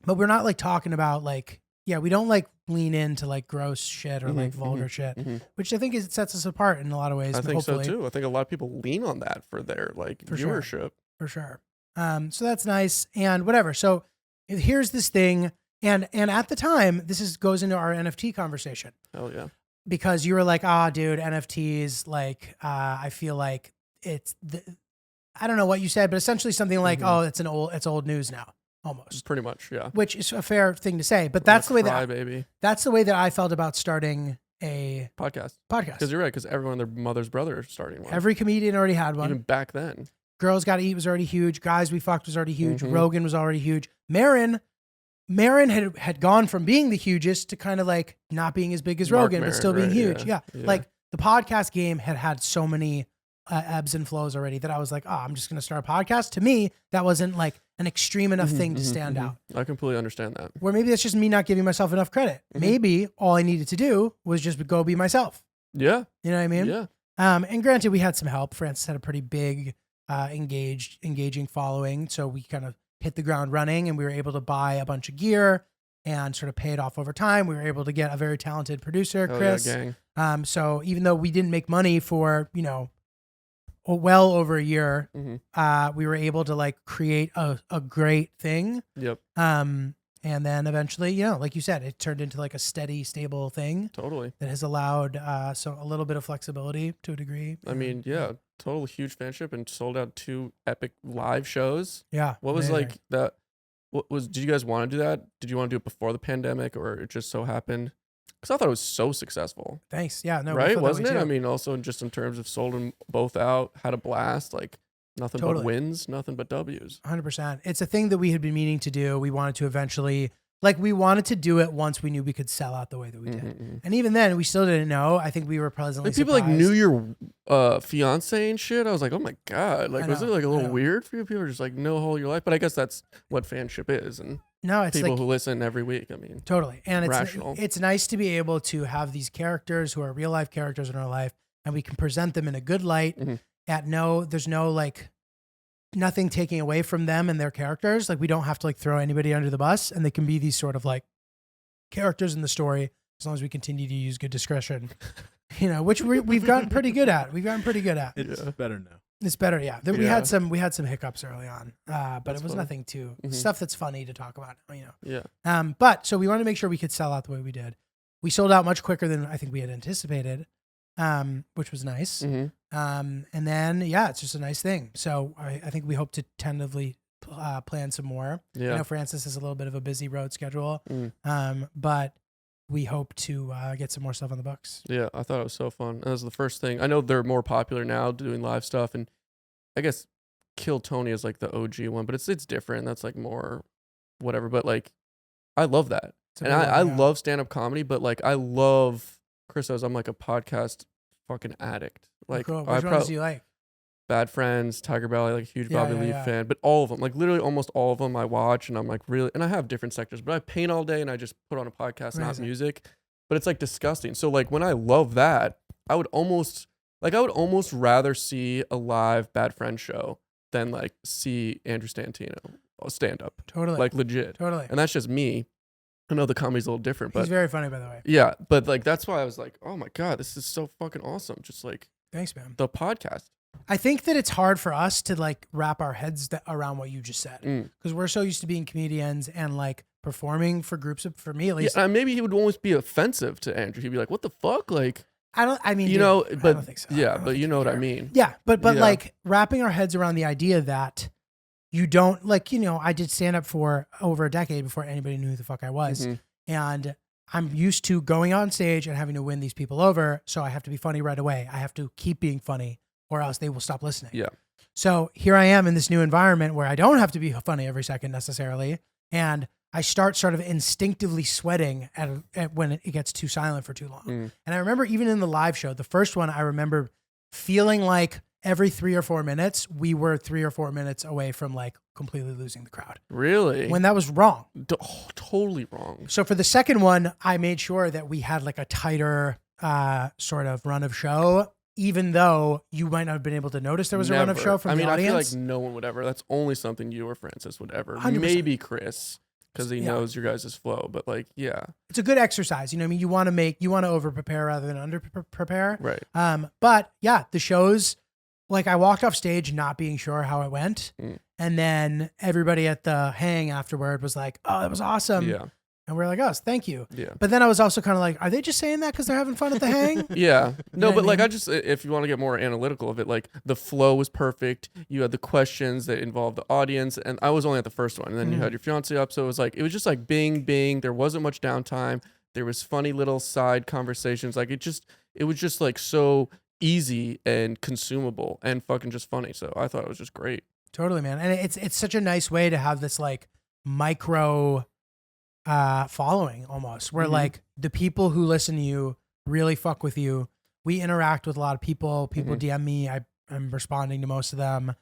But we're not like talking about like, we don't like lean into like gross shit or like vulgar shit, which I think it sets us apart in a lot of ways. I think so too. I think a lot of people lean on that for their like viewership. For sure. So that's nice and whatever. So here's this thing. And at the time, goes into our NFT conversation. Oh yeah. Because you were like, dude, NFTs, like, I feel like I don't know what you said, but essentially something like, it's old news now, almost. Pretty much, yeah. Which is a fair thing to say, but that's the way that's the way that I felt about starting a podcast. Because you're right, because everyone, their mother's brother is starting one. Every comedian already had one. Even back then. Girls Gotta Eat was already huge. Guys We Fucked was already huge. Rogan was already huge. Marin had gone from being the hugest to kind of like not being as big as Rogan, but still being huge. Yeah. Like the podcast game had so many ebbs and flows already that I was like, I'm just going to start a podcast. To me, that wasn't like an extreme enough thing to stand out. I completely understand that. Where maybe that's just me not giving myself enough credit. Maybe all I needed to do was just go be myself. Yeah. You know what I mean? Yeah. And granted, we had some help. Francis had a pretty big, engaging following. So we kind of hit the ground running and we were able to buy a bunch of gear and sort of pay it off over time. We were able to get a very talented producer, Chris. Yeah, gang. So even though we didn't make money for, well over a year, we were able to like create a great thing. Yep. And then eventually, like you said, it turned into like a steady, stable thing. Totally. That has allowed a little bit of flexibility to a degree. I mean, yeah, total huge fanship and sold out 2 epic live shows. Yeah. What was like that? Did you guys want to do that? Did you want to do it before the pandemic or it just so happened? Because I thought it was so successful. Thanks. Yeah. No. Right? Wasn't it? I mean, also just in terms of sold them both out, had a blast, like nothing but wins, nothing but W's. 100%. It's a thing that we had been meaning to do. We wanted to eventually, we wanted to do it once we knew we could sell out the way that we did. And even then, we still didn't know. I think we were pleasantly people surprised. Like knew your fiance and shit. I was like, oh my God. Like, was it like a little weird for you? People are just like, know whole your life. But I guess that's what fanship is. And no, it's people who listen every week. I mean, totally. And rational. It's nice to be able to have these characters who are real life characters in our life and we can present them in a good light there's no like nothing taking away from them and their characters. Like we don't have to like throw anybody under the bus and they can be these sort of like characters in the story as long as we continue to use good discretion, which we've gotten pretty good at. It's better now. It's better. Yeah. We had some hiccups early on, but it was nothing too stuff that's funny to talk about, Yeah. But so we wanted to make sure we could sell out the way we did. We sold out much quicker than I think we had anticipated, which was nice. And then, it's just a nice thing. So I think we hope to tentatively plan some more. Yeah. I know Francis has a little bit of a busy road schedule, but we hope to get some more stuff on the books. Yeah, I thought it was so fun. That was the first thing. I know they're more popular now doing live stuff, and I guess Kill Tony is like the OG one, but it's different. That's like more whatever. But like, I love that. And I love stand-up comedy, but like I love Chris says I'm like a podcast fucking addict. Like cool. Which ones do you like? Bad Friends, Tiger Belly, like a huge Bobby Lee fan, but all of them, like literally almost all of them I watch and I'm like really, and I have different sectors, but I paint all day and I just put on a podcast, not music, but it's like disgusting. So like when I love that, I would almost rather see a live Bad Friends show than like see Andrew Stantino stand up. Totally. Like legit. Totally. And that's just me. I know the comedy's a little different, but he's very funny, by the way. Yeah, but like that's why I was like, oh my God, this is so fucking awesome. Just like, thanks, man. The podcast. I think that it's hard for us to like wrap our heads around what you just said because we're so used to being comedians and like performing for groups of, for me at least. Yeah, maybe he would almost be offensive to Andrew. He'd be like, "What the fuck?" Like, I mean, you dude, know, but I don't think so. Yeah, but you know what I mean. Yeah, but like wrapping our heads around the idea that you don't like, I did stand up for over a decade before anybody knew who the fuck I was, and I'm used to going on stage and having to win these people over. So I have to be funny right away. I have to keep being funny, or else they will stop listening. Yeah. So here I am in this new environment where I don't have to be funny every second necessarily. And I start sort of instinctively sweating at when it gets too silent for too long. And I remember even in the live show, the first one, I remember feeling like every 3 or 4 minutes, we were 3 or 4 minutes away from like completely losing the crowd. Really? When that was wrong. Totally wrong. So for the second one, I made sure that we had like a tighter sort of run of show, even though you might not have been able to notice there was a run of show from the audience. I feel like no one would ever. That's only something you or Francis would ever. 100%. Maybe Chris. because he knows your guys' flow. But like, yeah, it's a good exercise. You know what I mean? You want to over prepare rather than under prepare. Right. But yeah, the shows, like I walked off stage not being sure how it went. And then everybody at the hang afterward was like, oh, that was awesome. Yeah. And we're like, oh, thank you. Yeah. But then I was also kind of like, are they just saying that because they're having fun at the hang? Yeah. No, but like, I just, if you want to get more analytical of it, like the flow was perfect. You had the questions that involved the audience. And I was only at the first one. And then you had your fiance up. So it was just like bing, bing. There wasn't much downtime. There was funny little side conversations. Like it was just like so easy and consumable and fucking just funny. So I thought it was just great. Totally, man. And it's such a nice way to have this like micro following almost, where like the people who listen to you really fuck with you. We interact with a lot of people. People DM me. I'm responding to most of them.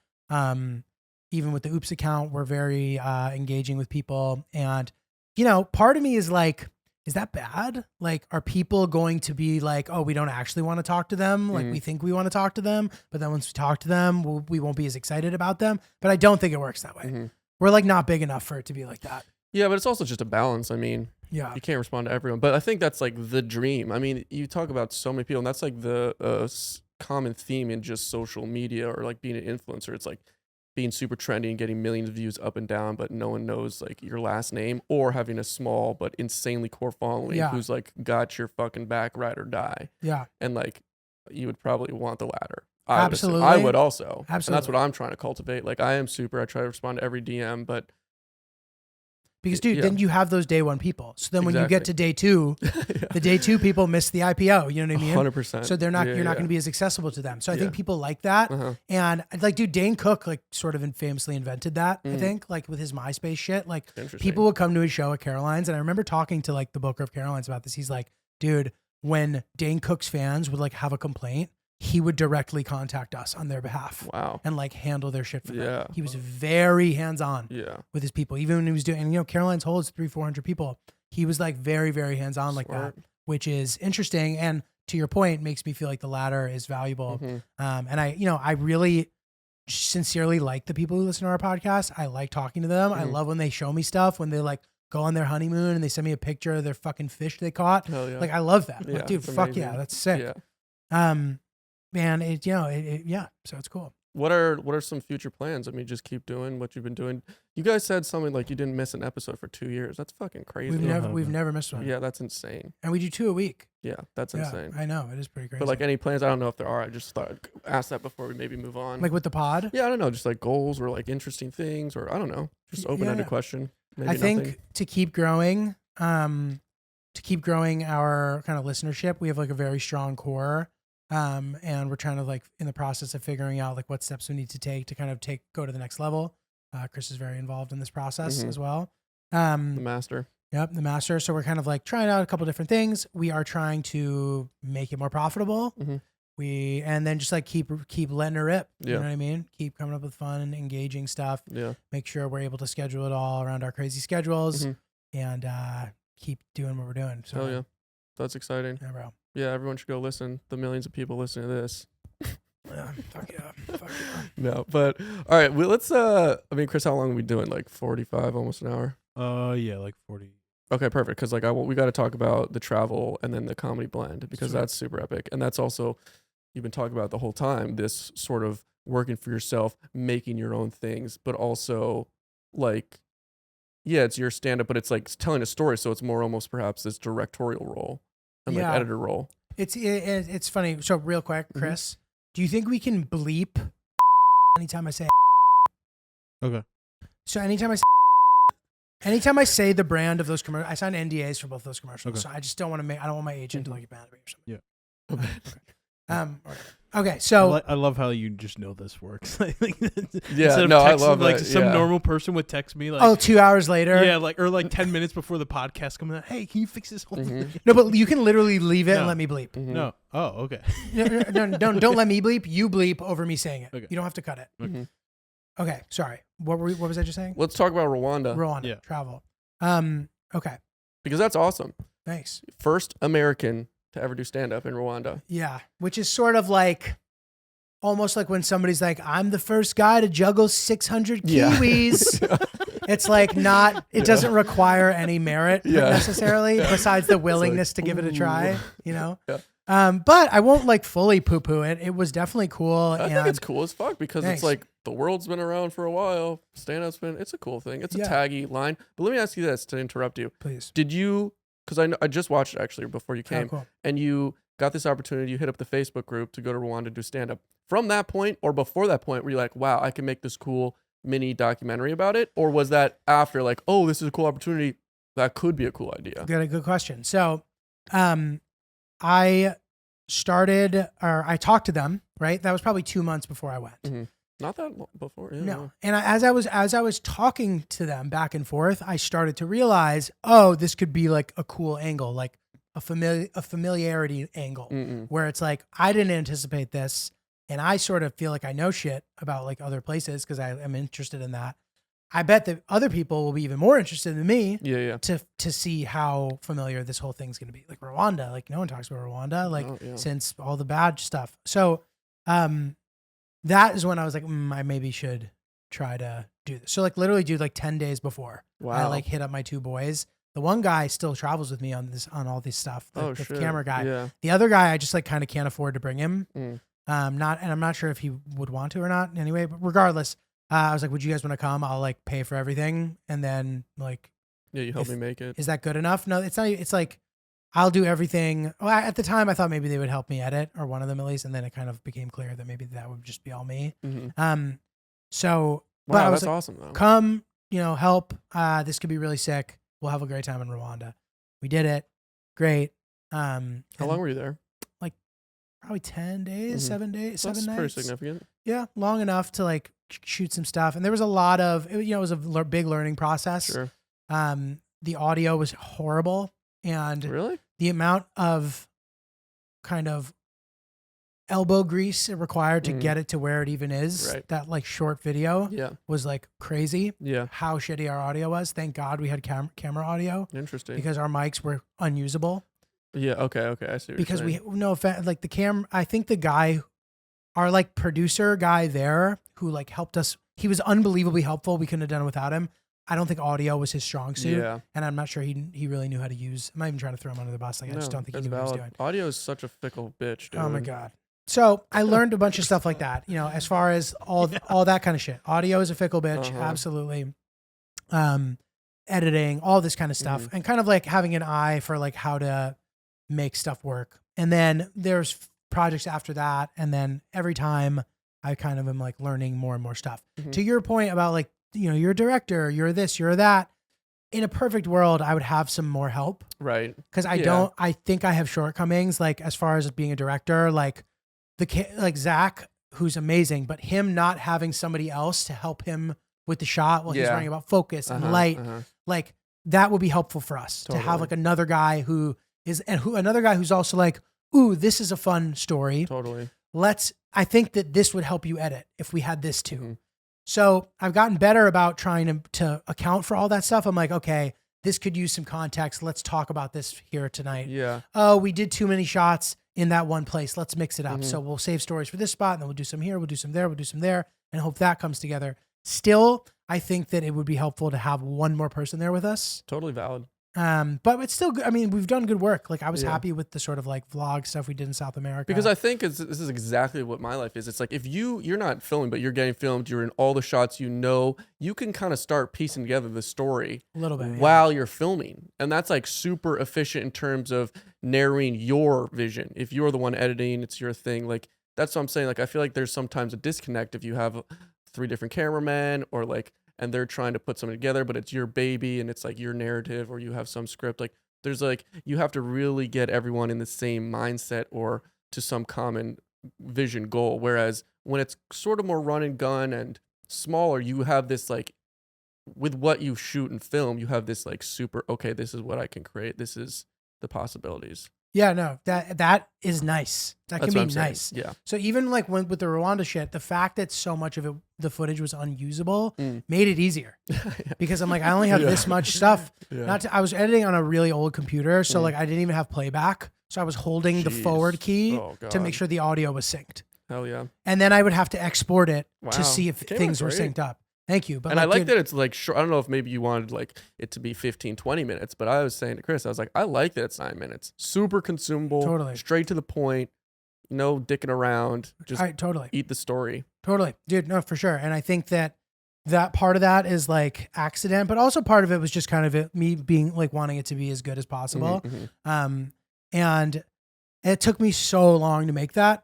Even with the Oops account, we're very engaging with people. And, you know, part of me is like, is that bad? Like, are people going to be like, oh, we don't actually want to talk to them? Like, we think we want to talk to them, but then once we talk to them, we won't be as excited about them. But I don't think it works that way. We're like not big enough for it to be like that. Yeah, but it's also just a balance. I mean, you can't respond to everyone. But I think that's like the dream. I mean, you talk about so many people, and that's like the common theme in just social media or like being an influencer. It's like being super trendy and getting millions of views up and down, but no one knows like your last name, or having a small but insanely core following who's like got your fucking back, ride or die. Yeah. And like, you would probably want the latter. Absolutely. I would also. Absolutely. And that's what I'm trying to cultivate. Like I try to respond to every DM, but because dude, then you have those day one people. So then when you get to day two, the day two people miss the IPO. You know what I mean? 100%. So they're not, you're not going to be as accessible to them. So I think people like that. And like, dude, Dane Cook like sort of famously invented that. I think like with his MySpace shit, like people would come to his show at Caroline's. And I remember talking to like the booker of Caroline's about this. He's like, dude, when Dane Cook's fans would like have a complaint, he would directly contact us on their behalf. Wow. And like handle their shit for them. He was very hands-on with his people. Even when he was doing, and you know, Caroline's holds 300-400 people. He was like very, very hands-on like that, which is interesting. And to your point, makes me feel like the latter is valuable. And I really sincerely like the people who listen to our podcast. I like talking to them. I love when they show me stuff, when they like go on their honeymoon and they send me a picture of their fucking fish they caught. Like, I love that. Like, dude, fuck yeah, that's sick. Man, so it's cool. What are some future plans? I mean, just keep doing what you've been doing. You guys said something like you didn't miss an episode for 2 years. That's fucking crazy. We've never missed one. Yeah, that's insane. And we do 2 a week. Yeah, that's insane. I know, it is pretty crazy. But like any plans, I don't know if there are. I just thought I'd ask that before we maybe move on. Like with the pod? Yeah, I don't know, just like goals or like interesting things, or I don't know, just open-ended question. Maybe I think nothing. to keep growing our kind of listenership, we have like a very strong core. And we're trying to like in the process of figuring out like what steps we need to take to kind of go to the next level. Chris is very involved in this process as well. The master. Yep. The master. So we're kind of like trying out a couple different things. We are trying to make it more profitable. And then just like keep letting her rip. You know what I mean? Keep coming up with fun and engaging stuff. Yeah. Make sure we're able to schedule it all around our crazy schedules and, keep doing what we're doing. So yeah. That's exciting. Yeah, bro. Yeah, everyone should go listen. The millions of people listening to this. Yeah, fuck yeah. No, but all right. Well, let's. I mean, Chris, how long are we doing? Like 45, almost an hour. Yeah, like 40. Okay, perfect. Because like we got to talk about the travel and then the comedy blend because that's super epic, and that's also you've been talking about the whole time. This sort of working for yourself, making your own things, but also like, yeah, it's your stand up, but it's like telling a story, so it's more almost perhaps this directorial role. And like editor role. It's funny. So real quick, Chris, do you think we can bleep anytime I say? Okay. So anytime I say the brand of those commercials, I signed NDAs for both those commercials. So I just don't want to I don't want my agent to like get mad at me or something. Yeah. Okay. So I love how you just know this works. I love like it. Some normal person would text me like, oh, 2 hours later. Yeah, like or like 10 minutes before the podcast comes out. Hey, can you fix this whole thing? No, but you can literally leave it and let me bleep. No. Oh, okay. No, don't let me bleep. You bleep over me saying it. Okay. You don't have to cut it. Okay. Sorry. What was I just saying? Let's talk about Rwanda. Travel. Okay. Because that's awesome. Thanks. First American to ever do stand up in Rwanda. Yeah, which is sort of like almost like when somebody's like, I'm the first guy to juggle 600 Kiwis. It's like not, it doesn't require any merit necessarily besides the willingness to give it a try, you know? Yeah. But I won't like fully poo poo it. It was definitely cool. I think it's cool as fuck because Thanks. it's like the world's been around for a while. Stand-up's been, it's a cool thing. It's a taggy line. But let me ask you this to interrupt you. Please. Did you, because I just watched it actually before you came, cool. and you got this opportunity, you hit up the Facebook group to go to Rwanda to do stand-up. From that point or before that point, were you like, wow, I can make this cool mini documentary about it? Or was that after like, oh, this is a cool opportunity, that could be a cool idea? Good question. So I talked to them, right? That was probably 2 months before I went. Mm-hmm. Not that long before. Yeah. No. And as I was talking to them back and forth, I started to realize, oh, this could be like a cool angle, like a familiarity angle where it's like, I didn't anticipate this. And I sort of feel like I know shit about like other places because I am interested in that. I bet that other people will be even more interested than me to see how familiar this whole thing's going to be. Like Rwanda, like no one talks about Rwanda, like since all the bad stuff. So that is when I was like, I maybe should try to do this. So like literally do like 10 days before I like hit up my 2 boys. The one guy still travels with me on all this stuff, the camera guy. Yeah. The other guy, I just like kind of can't afford to bring him. And I'm not sure if he would want to or not anyway, but regardless, I was like, would you guys want to come? I'll like pay for everything. And then like, you help me make it. Is that good enough? No, it's not. It's like, I'll do everything. Well, at the time I thought maybe they would help me edit, or one of them at least. And then it kind of became clear that maybe that would just be all me. So, but I was that's like, awesome though. Come, help. This could be really sick. We'll have a great time in Rwanda. We did it. Great. How long were you there? Probably 10 days, 7 days, That's 7 nights. pretty significant. Yeah, long enough to like shoot some stuff. And there was a lot of, it was a big learning process. Sure. The audio was horrible. And really, the amount of kind of elbow grease it required to get it to where it even is, that like short video was like crazy. Yeah. How shitty our audio was. Thank God we had camera audio. Interesting. Because our mics were unusable. Yeah. Okay. I see. Because like the camera, I think the guy, our like producer guy there who like helped us, he was unbelievably helpful. We couldn't have done it without him. I don't think audio was his strong suit. Yeah. And I'm not sure he really knew how to use. I'm not even trying to throw him under the bus. Like I just don't think he knew what he was doing. Audio is such a fickle bitch, dude. Oh my God. So I learned a bunch of stuff like that, as far as all that kind of shit. Audio is a fickle bitch. Absolutely. Editing, all this kind of stuff. And kind of like having an eye for like how to make stuff work. And then there's projects after that. And then every time I kind of am like learning more and more stuff. To your point about like, you're a director, you're this, you're that. In a perfect world, I would have some more help. Right. Because I think I have shortcomings, like as far as being a director, like Zach, who's amazing, but him not having somebody else to help him with the shot while he's learning about focus and light, like that would be helpful for us to have like another guy another guy who's also like, ooh, this is a fun story. Totally. I think that this would help you edit if we had this too. So I've gotten better about trying to account for all that stuff. I'm like, okay, this could use some context. Let's talk about this here tonight. Yeah. Oh, we did too many shots in that one place. Let's mix it up. So we'll save stories for this spot, and then we'll do some here, we'll do some there, we'll do some there, and hope that comes together. Still, I think that it would be helpful to have one more person there with us. Totally valid. But it's still good. I mean, we've done good work. Like I was happy with the sort of like vlog stuff we did in South America. Because I think this is exactly what my life is. It's like if you're not filming, but you're getting filmed, you're in all the shots, you can kind of start piecing together the story a little bit while you're filming. And that's like super efficient in terms of narrating your vision. If you're the one editing, it's your thing. Like that's what I'm saying. Like I feel like there's sometimes a disconnect if you have 3 different cameramen or like, and they're trying to put something together, but it's your baby and it's like your narrative, or you have some script. Like there's like, you have to really get everyone in the same mindset or to some common vision goal. Whereas when it's sort of more run and gun and smaller, you have this like, with what you shoot and film, you have this like super, okay, this is what I can create. This is the possibilities. Yeah, no, that is nice. That can be nice. Yeah. So even like with the Rwanda shit, the fact that so much of it, the footage was unusable, made it easier. Because I'm like, I only have this much stuff. I was editing on a really old computer, so like I didn't even have playback. So I was holding the forward key to make sure the audio was synced. Hell yeah. And then I would have to export it to see if things were synced up. Thank you. But and I like that it's like short. I don't know if maybe you wanted like it to be 15, 20 minutes, but I was saying to Chris, I was like, I like that it's 9 minutes. Super consumable. Totally. Straight to the point. No dicking around. Just totally eat the story. Totally. Dude, no, for sure. And I think that part of that is like accident, but also part of it was just kind of me being like wanting it to be as good as possible. And it took me so long to make that.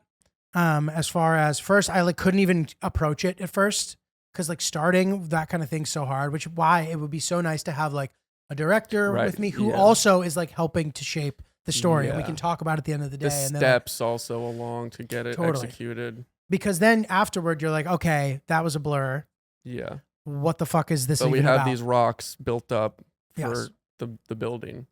As far as first, I like couldn't even approach it at first. Cause like starting that kind of thing's so hard, which why it would be so nice to have like a director with me who also is like helping to shape the story and we can talk about it at the end of the day. The and steps also along to get it executed. Because then afterward you're like, okay, that was a blur. Yeah. What the fuck is this? But even we have about? these rocks built up for the building.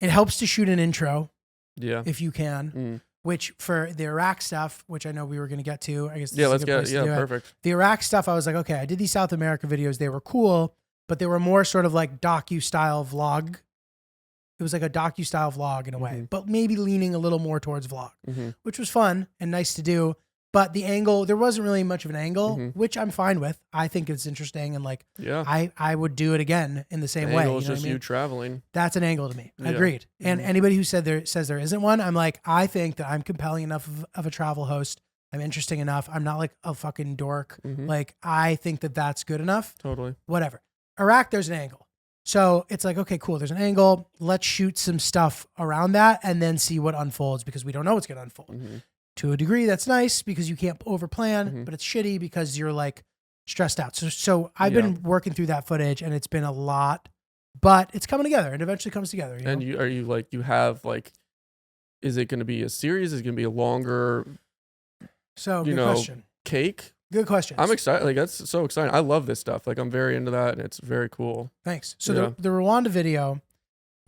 It helps to shoot an intro. Yeah. If you can. Which for the Iraq stuff, which I know we were going to get to, I guess. Let's get it. Yeah, perfect. The Iraq stuff, I was like, okay, I did these South America videos. They were cool, but they were more sort of like docu-style vlog. It was like a docu-style vlog in a way, but maybe leaning a little more towards vlog, which was fun and nice to do. But the angle, there wasn't really much of an angle, which I'm fine with. I think it's interesting and like, I would do it again in the same way. Angle is just you traveling. That's an angle to me. Agreed. And anybody who says there isn't one, I'm like, I think that I'm compelling enough of a travel host. I'm interesting enough. I'm not like a fucking dork. Like, I think that that's good enough. Totally. Whatever. Iraq, there's an angle. So it's like, okay, cool. There's an angle. Let's shoot some stuff around that and then see what unfolds because we don't know what's going to unfold. To a degree, that's nice because you can't overplan, but it's shitty because you're like stressed out. So I've been working through that footage and it's been a lot, but it's coming together and eventually comes together. You know? Are you like, you have like, is it going to be a series? Is it going to be a longer, good question. Cake? Good question. I'm excited. Like, that's so exciting. I love this stuff. Like, I'm very into that and it's very cool. Thanks. So the Rwanda video,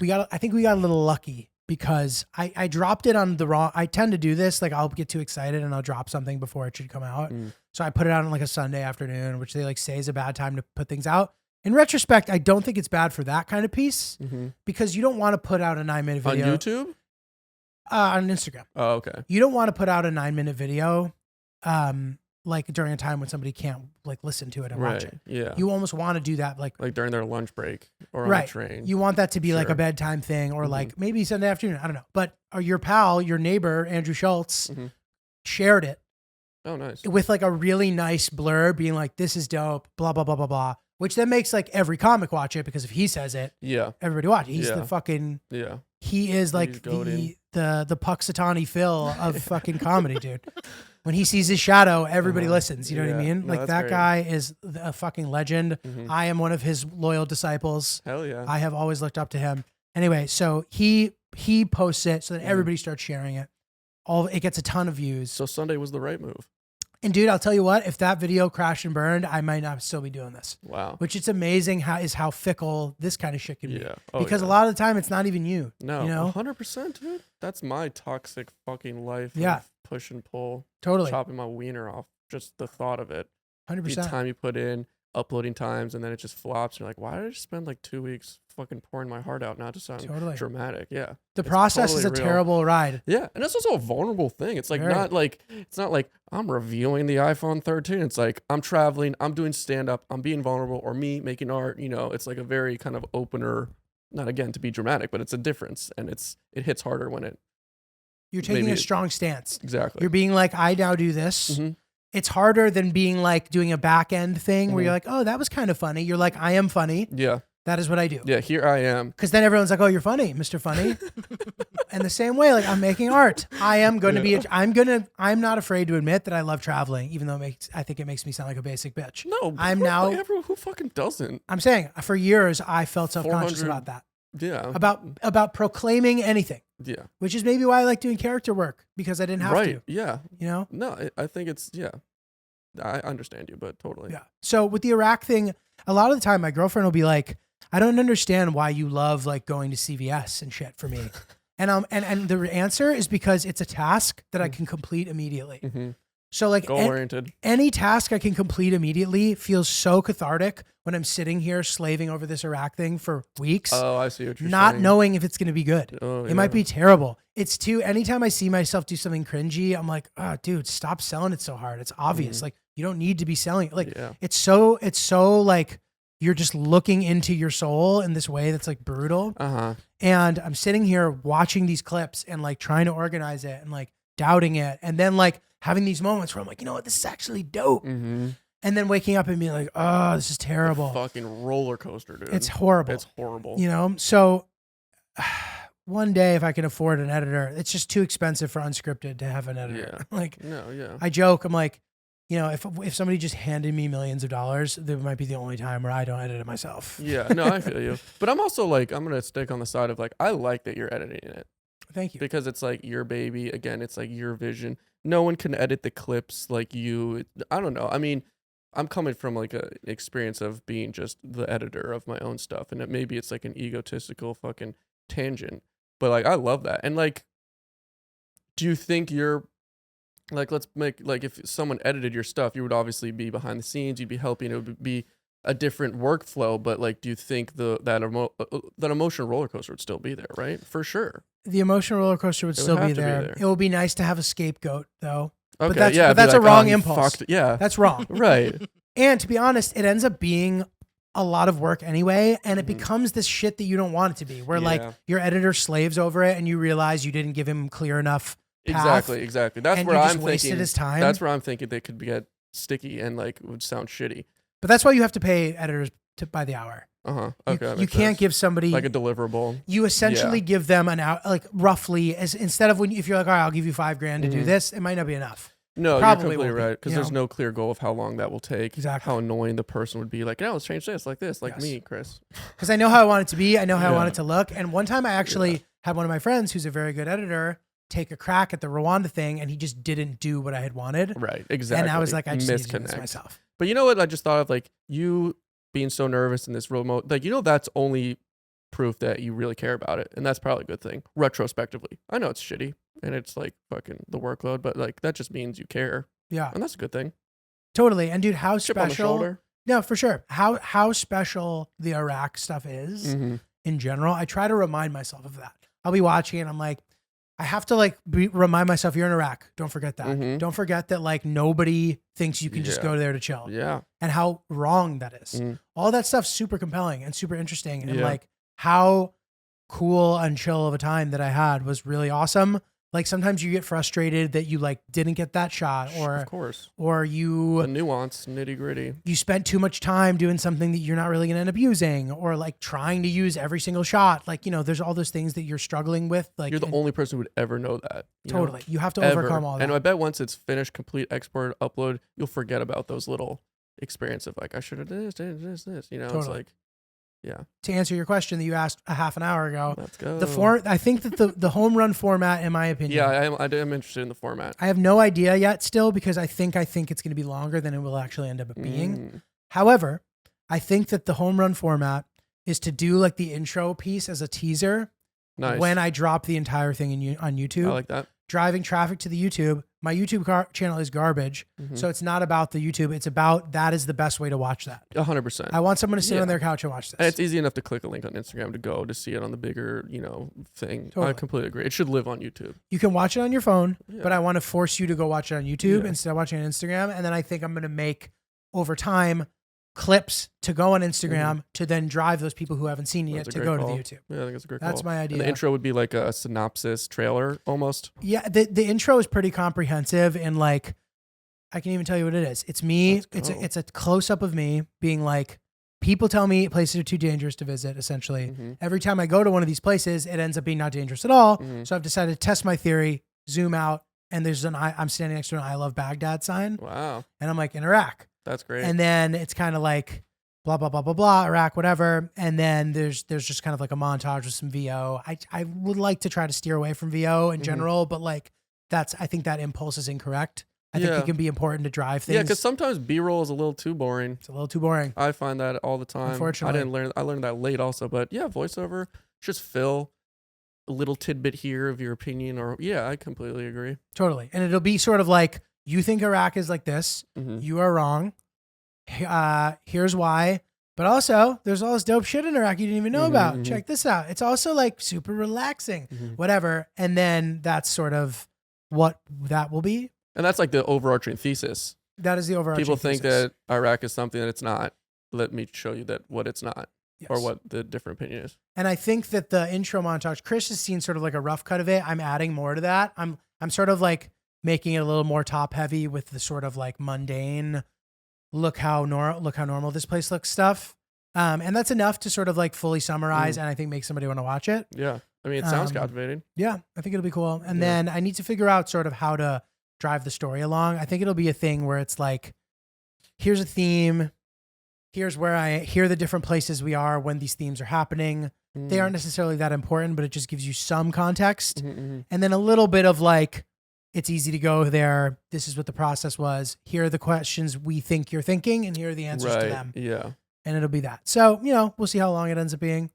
I think we got a little lucky. Because I dropped it on the wrong, I tend to do this, like I'll get too excited and I'll drop something before it should come out. So I put it out on like a Sunday afternoon, which they like say is a bad time to put things out. In retrospect, I don't think it's bad for that kind of piece because you don't want to put out a 9-minute video. On YouTube? On Instagram. Oh, okay. You don't want to put out a 9-minute video like during a time when somebody can't like listen to it and watch it. Yeah. You almost want to do that like during their lunch break or on the train. You want that to be like a bedtime thing or like maybe Sunday afternoon. I don't know. But your pal, your neighbor, Andrew Schultz, shared it. Oh, nice. With like a really nice blurb being like, this is dope, blah, blah, blah, blah, blah. Which then makes like every comic watch it because if he says it, everybody watch it. He's the fucking, he is like the Puxatawny Phil of fucking comedy, dude. When he sees his shadow, everybody listens. You know what I mean? Like that guy is a fucking legend. I am one of his loyal disciples. Hell yeah. I have always looked up to him. Anyway, so he posts it so that everybody starts sharing it. It gets a ton of views. So Sunday was the right move. And dude, I'll tell you what, if that video crashed and burned, I might not still be doing this. Wow. Which it's amazing how fickle this kind of shit can be. Oh, because a lot of the time it's not even you. No, you know? 100%, dude. That's my toxic fucking life. Of push and pull. Totally. Chopping my wiener off. Just the thought of it. 100%. The time you put in, uploading times, and then it just flops. You're like, why did I just spend like 2 weeks fucking pouring my heart out? Not to sound dramatic. Yeah. The process is a terrible ride. Yeah. And it's also a vulnerable thing. It's like it's not like I'm reviewing the iPhone 13. It's like I'm traveling, I'm doing stand-up, I'm being vulnerable, or me making art. You know, it's like a very kind of opener, not again to be dramatic, but it's a difference. And it hits harder when you're taking a strong stance. Exactly. You're being like, I now do this. It's harder than being like doing a back end thing where you're like, oh, that was kind of funny. You're like, I am funny. Yeah. That is what I do. Yeah, here I am. Because then everyone's like, oh, you're funny, Mr. Funny. And the same way, like I'm making art. I am going to be, I'm not afraid to admit that I love traveling, even though I think it makes me sound like a basic bitch. No, everyone who fucking doesn't. I'm saying for years, I felt self-conscious about that. Yeah. About proclaiming anything. Yeah. Which is maybe why I like doing character work because I didn't have to. Yeah. You know? No, I think it's, I understand you, but totally. Yeah. So with the Iraq thing, a lot of the time my girlfriend will be like, I don't understand why you love like going to CVS and shit for me. and the answer is because it's a task that I can complete immediately. So like goal-oriented. Any task I can complete immediately feels so cathartic when I'm sitting here slaving over this Iraq thing for weeks. Oh, I see what you're saying. Not knowing if it's going to be good. Oh, it might be terrible. It's too, anytime I see myself do something cringy, I'm like, oh, dude, stop selling it so hard. It's obvious. Like You don't need to be selling it. Like Yeah. it's so like you're just looking into your soul in this way that's like brutal. And I'm sitting here watching these clips and like trying to organize it and like doubting it. And then like having these moments where I'm like, you know what, this is actually dope. And then waking up and being like, oh, this is terrible. Fucking roller coaster, dude. It's horrible. It's horrible. You know? So one day if I can afford an editor, it's just too expensive for unscripted to have an editor. Yeah. Like, no, yeah. I joke, I'm like, you know, if somebody just handed me millions of dollars, that might be the only time where I don't edit it myself. Yeah, no, I feel you. But I'm also like, I'm going to stick on the side of like, I like that you're editing it. Thank you. Because it's like your baby. Again, it's like your vision. No one can edit the clips like you. I don't know. I mean, I'm coming from like an experience of being just the editor of my own stuff. And maybe it's like an egotistical fucking tangent. But like, I love that. And like, do you think you're, like, let's make, like, if someone edited your stuff, you would obviously be behind the scenes, you'd be helping, it would be a different workflow, but like, do you think that emotional roller coaster would still be there, right? For sure. The emotional roller coaster would still be there. It would be nice to have a scapegoat though. Okay, but that's a wrong impulse. Yeah. That's wrong. Right. And to be honest, it ends up being a lot of work anyway, and it becomes this shit that you don't want it to be, where like your editor slaves over it and you realize you didn't give him clear enough path. Exactly. That's and where you I'm just wasted thinking. his time. That's where I'm thinking they could get sticky and like would sound shitty. But that's why you have to pay editors by the hour. Okay. You can't give somebody like a deliverable. You essentially give them an hour, like roughly, as instead of if you're like, all right, I'll give you $5,000 to do this, it might not be enough. No, Probably you're completely right. Because there's no clear goal of how long that will take. Exactly. How annoying the person would be. Like, no, let's change this, like me, Chris. Because I know how I want it to be. I know how I want it to look. And one time I actually had one of my friends who's a very good editor take a crack at the Rwanda thing, and he just didn't do what I had wanted. Right, exactly. And I was like, I just need to do this myself. But you know what? I just thought of like you being so nervous in this remote, like, you know, that's only proof that you really care about it. And that's probably a good thing, retrospectively. I know it's shitty and it's like fucking the workload, but like that just means you care. Yeah. And that's a good thing. Totally. And dude, how Chip on the special. shoulder. No, for sure. How special the Iraq stuff is in general. I try to remind myself of that. I'll be watching and I'm like, I have to like remind myself you're in Iraq. Don't forget that. Don't forget that like nobody thinks you can just go there to chill. Yeah. And how wrong that is. All that stuff's super compelling and super interesting. And like how cool and chill of a time that I had was really awesome. Like sometimes you get frustrated that you like didn't get that shot, or of course, or you the nuance, nitty gritty. You spent too much time doing something that you're not really gonna end up using, or like trying to use every single shot. Like, you know, there's all those things that you're struggling with. Like you're the only person who would ever know that. Totally, you have to overcome all that. And I bet once it's finished, complete, export, upload, you'll forget about those little experience of like I should have this. You know, It's like. Yeah. To answer your question that you asked a half an hour ago, let's go. I think that the home run format, in my opinion. Yeah, I am interested in the format. I have no idea yet still, because I think it's going to be longer than it will actually end up being. However, I think that the home run format is to do like the intro piece as a teaser. Nice. When I drop the entire thing on YouTube. I like that. Driving traffic to the YouTube. My YouTube channel is garbage. So it's not about the YouTube. It's about that is the best way to watch that. 100%. I want someone to sit on their couch and watch this. And it's easy enough to click a link on Instagram to go to see it on the bigger, thing. Totally. I completely agree. It should live on YouTube. You can watch it on your phone, but I want to force you to go watch it on YouTube instead of watching it on Instagram. And then I think I'm going to make, over time, clips to go on Instagram to then drive those people who haven't seen it yet to go to the YouTube. Yeah, I think that's a great call. That's my idea. And the intro would be like a synopsis trailer almost. Yeah, the intro is pretty comprehensive, and like I can even tell you what it is. It's me. It's a close up of me being like, people tell me places are too dangerous to visit. Essentially, every time I go to one of these places, it ends up being not dangerous at all. So I've decided to test my theory, zoom out, and there's I'm standing next to an "I love Baghdad" sign. Wow. And I'm like, in Iraq. That's great. And then it's kind of like blah, blah, blah, blah, blah, Iraq, whatever. And then there's just kind of like a montage with some VO. I would like to try to steer away from VO in general, but like I think that impulse is incorrect. I think it can be important to drive things. Yeah, because sometimes B-roll is a little too boring. It's a little too boring. I find that all the time. Unfortunately. I learned that late also, but yeah, voiceover, just fill a little tidbit here of your opinion, or I completely agree. Totally. And it'll be sort of like, you think Iraq is like this. You are wrong. Here's why. But also, there's all this dope shit in Iraq you didn't even know about. Check this out. It's also like super relaxing, whatever. And then that's sort of what that will be. And that's like the overarching thesis. That is the overarching People think thesis. that Iraq is something that it's not. Let me show you that what it's not, Yes. or what the different opinion is. And I think that the intro montage, Chris has seen sort of like a rough cut of it. I'm adding more to that. I'm sort of like making it a little more top heavy with the sort of like mundane, look how normal this place looks stuff. And that's enough to sort of like fully summarize and I think make somebody want to watch it. Yeah. I mean, it sounds captivating. Yeah, I think it'll be cool. And then I need to figure out sort of how to drive the story along. I think it'll be a thing where it's like, here's a theme. Here's the different places we are when these themes are happening. They aren't necessarily that important, but it just gives you some context. And then a little bit of like, it's easy to go there. This is what the process was. Here are the questions we think you're thinking, and here are the answers to them. Yeah. And it'll be that. So, we'll see how long it ends up being.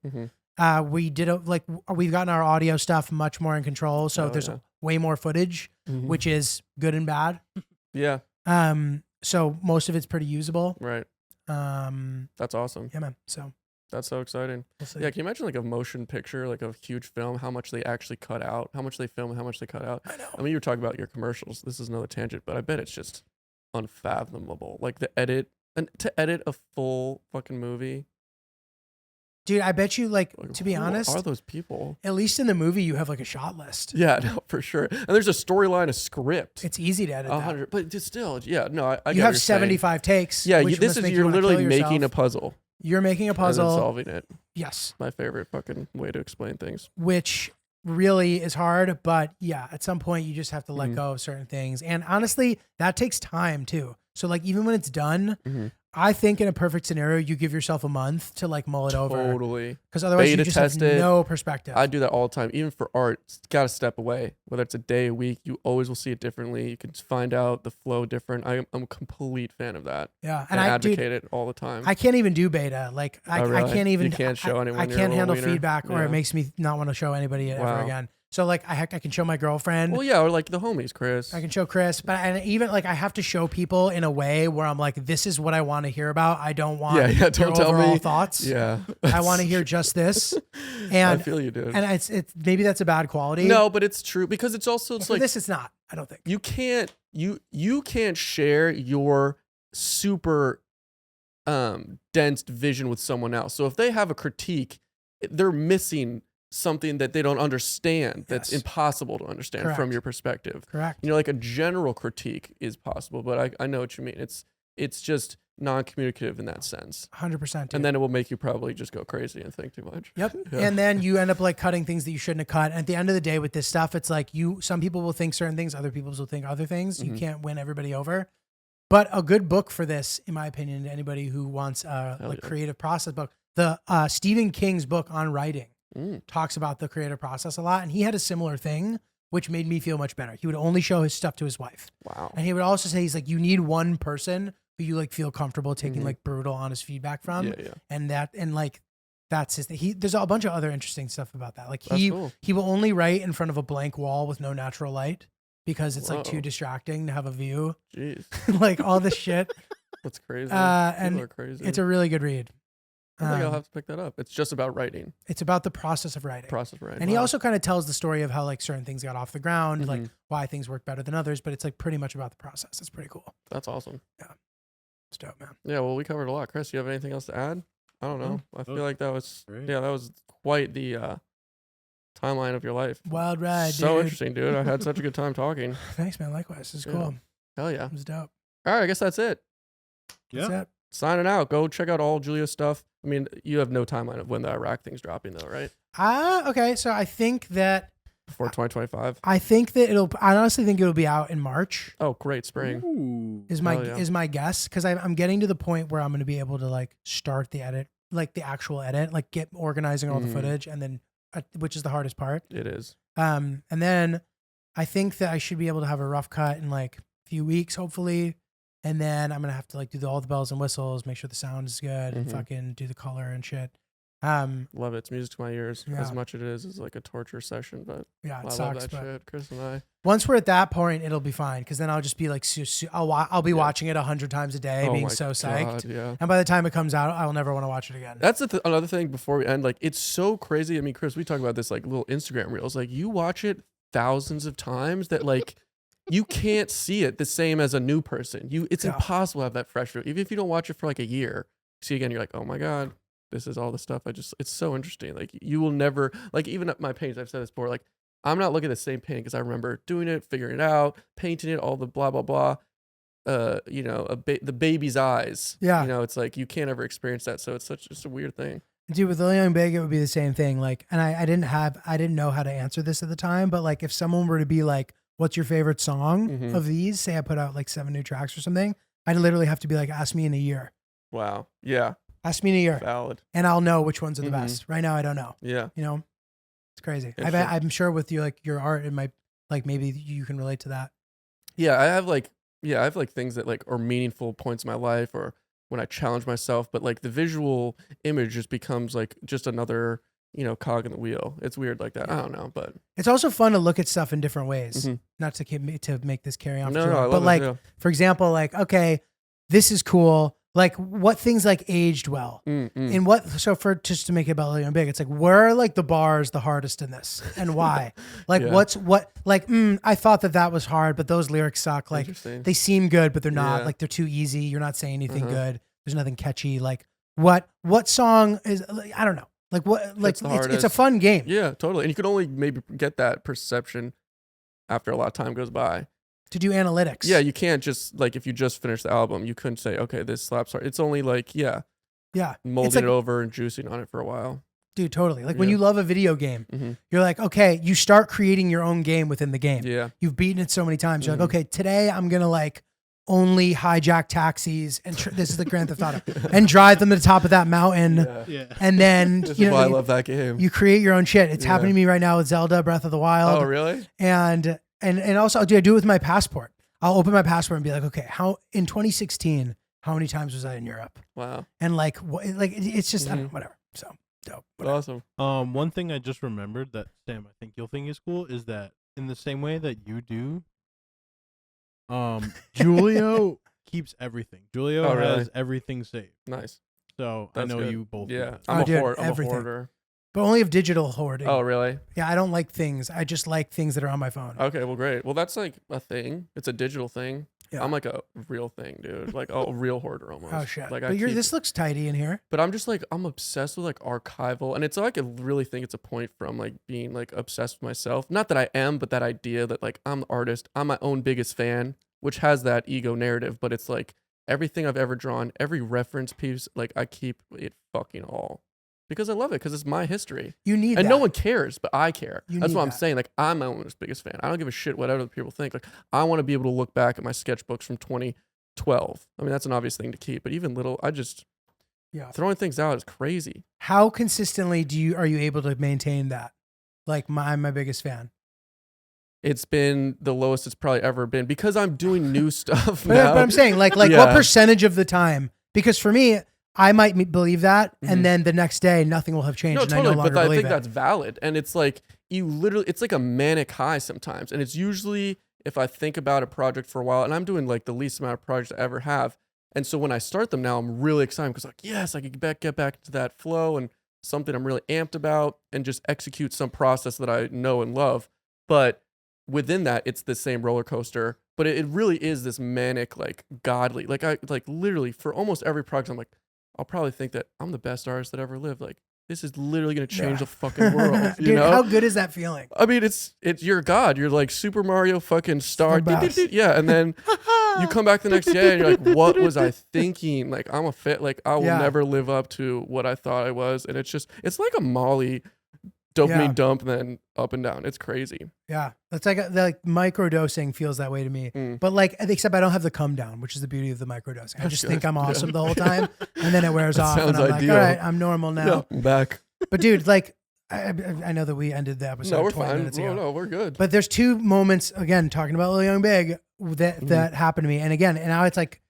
We've gotten our audio stuff much more in control. So there's way more footage, which is good and bad. Yeah. So most of it's pretty usable. Right. That's awesome. Yeah, man. So that's so exciting. we'll see. Yeah. Can you imagine like a motion picture, like a huge film, how much they actually cut out, how much they film, and how much they cut out? I know. I mean, you were talking about your commercials. This is another tangent, but I bet it's just unfathomable. Like the edit, and to edit a full fucking movie. Dude, I bet you, like to be who honest, are those people? at least in the movie, you have like a shot list. Yeah, no, for sure. And there's a storyline, a script. It's easy to edit that. 100, but just still, yeah, no, I You get what have you're saying. 75 takes. Yeah, which this must is make you you're wanna literally kill making a yourself. puzzle. You're making a And puzzle. then solving it. Yes. My favorite fucking way to explain things. Which really is hard, but yeah, at some point you just have to let go of certain things. And honestly, that takes time too. So like even when it's done, I think in a perfect scenario, you give yourself a month to like mull it over. Totally. Because otherwise Beta you just have test it. no perspective. I do that all the time. Even for art, it's got to step away. Whether it's a day, a week, you always will see it differently. You can find out the flow different. I'm a complete fan of that. Yeah. And I advocate it all the time. I can't even do beta. Like I really? can't even. You can't show anyone I you're a can't little handle wiener? feedback, or Yeah. it makes me not want to show anybody ever Wow. again. So like I can show my girlfriend. Well, yeah, or like the homies, Chris. I can show Chris, but and even like I have to show people in a way where I'm like, this is what I want to hear about. I don't want don't your tell overall me. thoughts. Yeah. I want to hear just this. I And feel you, dude. and it's maybe that's a bad quality. No, but it's true because it's also But it's for like this it's not. I don't think. you can't share your super dense vision with someone else. So if they have a critique, they're missing something that they don't understand that's Yes. impossible to understand Correct. from your perspective. Correct. You know, like a general critique is possible, but I know what you mean. It's just non-communicative in that sense. 100%. And then it will make you probably just go crazy and think too much. Yep. Yeah. And then you end up like cutting things that you shouldn't have cut. And at the end of the day with this stuff, it's like some people will think certain things, other people will think other things. You can't win everybody over. But a good book for this, in my opinion, to anybody who wants a yeah. creative process book, the Stephen King's book on writing talks about the creative process a lot. And he had a similar thing, which made me feel much better. He would only show his stuff to his wife. Wow. And he would also say, he's like, you need one person who you like feel comfortable taking like brutal, honest feedback from. Yeah. And that's his thing. There's a bunch of other interesting stuff about that. Like That's cool. he will only write in front of a blank wall with no natural light because it's like too Whoa. distracting to have a view. Jeez. Like all this shit. That's crazy. And People are crazy. It's a really good read. I think I'll have to pick that up. It's just about writing. It's about the process of writing. Writing. And he Wow. also kind of tells the story of how like certain things got off the ground, like Mhm. why things work better than others, but it's like pretty much about the process. It's pretty cool. That's awesome. It's dope, man. Yeah, well, we covered a lot. Chris, you have anything else to add? I don't know. I feel like that was great. that was quite the timeline of your life. Wild ride, So dude. interesting, dude. I had such a good time talking. Thanks, man. Likewise. It's Yeah. cool. Hell yeah. It was dope. All right, I guess that's it. Yeah. That's it. Signing out. Go check out all Giulio's stuff. I mean, you have no timeline of when the Iraq thing's dropping, though, right? Okay. So I think that Before 2025. I honestly think it'll be out in March. Oh, great. Spring. Ooh. Is my guess, because I'm getting to the point where I'm going to be able to like start the edit, like the actual edit, like get organizing all the footage, and then which is the hardest part. It is. And then I think that I should be able to have a rough cut in like a few weeks, hopefully. And then I'm gonna have to like do all the bells and whistles, make sure the sound is good, and fucking do the color and shit. Love it. It's music to my ears. Yeah. As much as it is like a torture session, but Yeah, it I love sucks. that But shit. Chris and I. once we're at that point, it'll be fine, because then I'll just be like, I'll be watching it 100 times a day, Oh being my so psyched. God, yeah. And by the time it comes out, I'll never want to watch it again. That's another thing before we end. Like, it's so crazy. I mean, Chris, we talk about this like little Instagram reels. Like, you watch it thousands of times that like you can't see it the same as a new person. It's impossible to have that fresh view. Even if you don't watch it for like a year, see again, you're like, oh my God, this is all the stuff it's so interesting. Like you will never, like even at my paintings, I've said this before, like I'm not looking at the same painting because I remember doing it, figuring it out, painting it, all the blah, blah, blah. You know, the baby's eyes. Yeah. You know, it's like you can't ever experience that. So it's just a weird thing. Dude, with Lil Young Big, it would be the same thing. Like, and I didn't know how to answer this at the time, but like if someone were to be like, what's your favorite song of these? Say I put out like 7 new tracks or something. I'd literally have to be like, ask me in a year. Wow. Yeah. Ask me in a year. Valid. And I'll know which ones are the best. Right now, I don't know. Yeah. You know, it's crazy. I'm sure with you, like your art, it might, like maybe you can relate to that. Yeah. I have like things that like are meaningful points in my life or when I challenge myself, but like the visual image just becomes like just another, you know, cog in the wheel. It's weird like that. I don't know, but it's also fun to look at stuff in different ways. Not to make this carry on. No, but like, for example, like, okay, this is cool. Like what things like aged well and what, so for, just to make it about Lil Young Big, it's like, where are like the bars the hardest in this and why? Like I thought that was hard, but those lyrics suck. Like they seem good, but they're not. Like they're too easy. You're not saying anything good. There's nothing catchy. Like what song is, like, I don't know. Like what, like it's a fun game. Yeah, totally. And you can only maybe get that perception after a lot of time goes by. To do analytics. Yeah, you can't just, like, if you just finished the album, you couldn't say, okay, this slaps hard. It's only like, molding it over and juicing on it for a while. Dude, totally. Like when you love a video game, you're like, okay, you start creating your own game within the game. Yeah. You've beaten it so many times. You're like, okay, today I'm going to like only hijack taxis and this is the Grand Theft Auto and drive them to the top of that mountain. And then, this is why I love that game. You create your own shit. It's happening to me right now with Zelda Breath of the Wild. Oh, really? And also, I do it with my passport. I'll open my passport and be like, okay, in 2016, how many times was I in Europe? Wow. And like, it's just, I don't know, whatever. So dope. Awesome. One thing I just remembered that, Sam, I think you'll think is cool is that in the same way that you do, Giulio keeps everything. Giulio has everything saved. Nice. So that's I know good. You both. Yeah. I'm a hoarder. But only of digital hoarding. Oh, really? Yeah, I don't like things. I just like things that are on my phone. Okay, well, great. Well, that's like a thing. It's a digital thing. Yeah. I'm like a real thing, dude. Like a real hoarder almost. Oh, shit. Like, but this looks tidy in here. But I'm just like, I'm obsessed with like archival. And it's like, I really think it's a point from like being like obsessed with myself. Not that I am, but that idea that like I'm the artist. I'm my own biggest fan, which has that ego narrative. But it's like everything I've ever drawn, every reference piece, like I keep it fucking all. Because I love it, because it's my history. You need and that. No one cares, but I care. That's what I'm that. saying. Like, I'm my own biggest fan. I don't give a shit what other people think. Like, I want to be able to look back at my sketchbooks from 2012. I mean, that's an obvious thing to keep, but even throwing things out is crazy. How consistently are you able to maintain that? Like, I'm my biggest fan. It's been the lowest it's probably ever been because I'm doing new stuff now. But I'm saying, like what percentage of the time? Because for me, I might believe that, and then the next day, nothing will have changed. No, and totally, I no longer but I believe think that's valid. And it's like, it's like a manic high sometimes. And it's usually if I think about a project for a while, and I'm doing like the least amount of projects I ever have. And so when I start them now, I'm really excited because like, yes, I can get back to that flow and something I'm really amped about and just execute some process that I know and love. But within that, it's the same roller coaster. But it really is this manic, like godly, like I like literally for almost every project, I'm like, I'll probably think that I'm the best artist that ever lived. Like, this is literally going to change the fucking world. Dude, you know? How good is that feeling? I mean, it's you're God. You're like Super Mario fucking star. Yeah. And then you come back the next day and you're like, what was I thinking? Like, I'm a fit. Like, I will never live up to what I thought I was. And it's like a Molly dopamine dump and then up and down. It's crazy. Yeah. That's like microdosing feels that way to me. But like, except I don't have the come down, which is the beauty of the microdosing. I just think I'm awesome the whole time. And then it wears off and I'm like, all right, I'm normal now. Yeah, I'm back. But dude, like, I know that we ended the episode. No, we're 20 fine. minutes ago. No, we're good. But there's two moments, again, talking about Lil Young Big that happened to me. And again, and now it's like,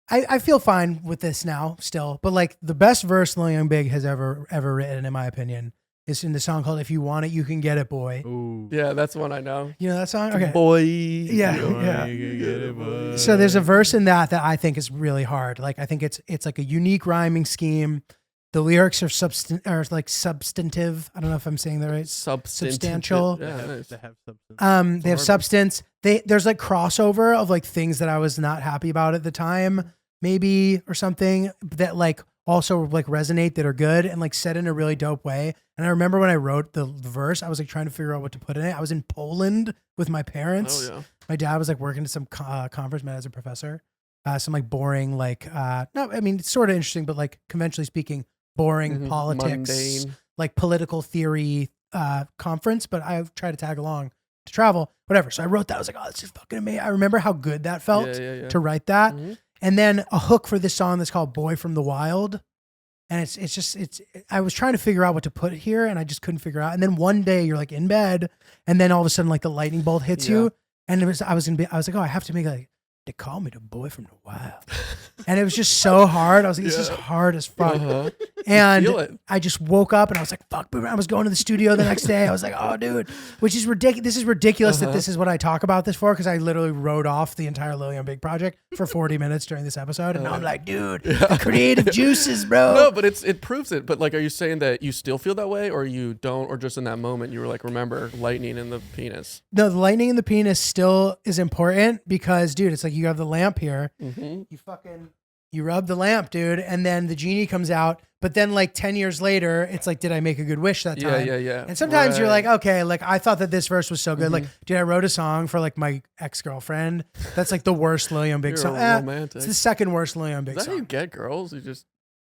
I feel fine with this now still, but like the best verse Lil Young Big has ever written, in my opinion, is in the song called "If You Want It, You Can Get It, Boy." Ooh. Yeah, that's one I know. You know that song? Okay. Boy. Yeah. You get it, boy. So there's a verse in that I think is really hard. Like I think it's like a unique rhyming scheme. The lyrics are substantive. I don't know if I'm saying that right. Substantial. Substantial. Yeah, nice. They have substance. They have substance. there's like crossover of like things that I was not happy about at the time, maybe, or something that like also like resonate, that are good and like said in a really dope way. And I remember when I wrote the verse, I was like trying to figure out what to put in it. I was in Poland with my parents. Oh yeah. My dad was like working at some conference, man, as a professor. Some like boring, like, no, I mean, it's sort of interesting, but like conventionally speaking, boring politics, mundane, like political theory conference. But I tried to tag along to travel, whatever. So I wrote that. I was like, oh, this is fucking amazing. I remember how good that felt to write that. And then a hook for this song that's called Boy from the Wild. And I was trying to figure out what to put here and I just couldn't figure out. And then one day you're like in bed and then all of a sudden like the lightning bolt hits you. And I was like, oh, I have to make like, they call me the boy from the wild. And it was just so hard. I was like, this is hard as fuck. And I just woke up and I was like, fuck, I was going to the studio the next day. I was like, oh, dude, which is ridiculous. This is ridiculous that this is what I talk about this for, because I literally wrote off the entire Lil Young Big project for 40 minutes during this episode. And now I'm like, dude, the creative juices, bro. No, but it proves it. But like, are you saying that you still feel that way or you don't, or just in that moment you were like, remember lightning in the penis? No, the lightning in the penis still is important because, dude, it's like you have the lamp here. You rub the lamp, dude, and then the genie comes out. But then like 10 years later, it's like, did I make a good wish that time? Yeah. And sometimes you're like, okay, like I thought that this verse was so good. Like, dude, I wrote a song for like my ex-girlfriend. That's like the worst Lil Young Big You're song. romantic. It's the second worst Lil Young Big Is that song. how you get girls? You just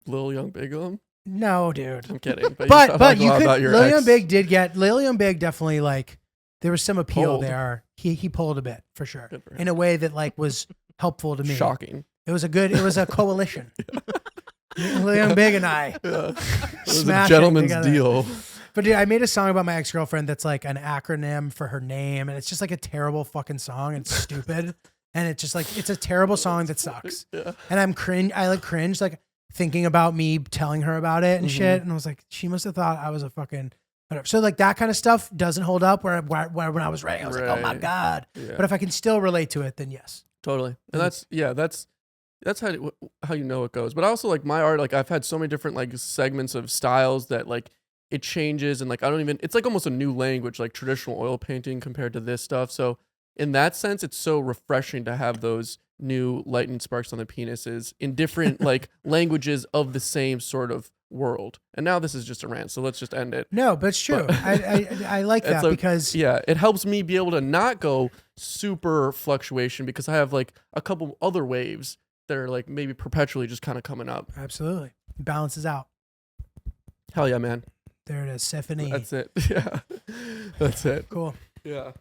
Lil Young Big them? No, dude. I'm kidding. But you could, about your Lil Young ex. Big did get, Lil Young Big definitely like, there was some appeal Pulled. there. He pulled a bit for sure. Good for him. In a way that like was helpful to me. Shocking. It was a coalition. Lil Young Big and I. It was a Smashing gentleman's together. deal. But dude, I made a song about my ex-girlfriend that's like an acronym for her name, and it's just like a terrible fucking song and stupid. And it's just like, it's a terrible song that sucks. Yeah. And I like cringe like thinking about me telling her about it and shit. And I was like, she must have thought I was a fucking whatever. So like that kind of stuff doesn't hold up where when I was writing, I was like, oh my God. Yeah. But if I can still relate to it, then yes. Totally. And that's how you know it goes. But also like my art, like I've had so many different like segments of styles that like it changes, and like it's like almost a new language, like traditional oil painting compared to this stuff. So in that sense, it's so refreshing to have those new lightning sparks on the penises in different like languages of the same sort of world. And now this is just a rant, so let's just end it. No, but it's true. I like that because it helps me be able to not go super fluctuation, because I have like a couple other waves that are like maybe perpetually just kind of coming up. Absolutely. Balances out. Hell yeah, man. There it is. Symphony. That's it. Yeah. That's it. Cool. Yeah.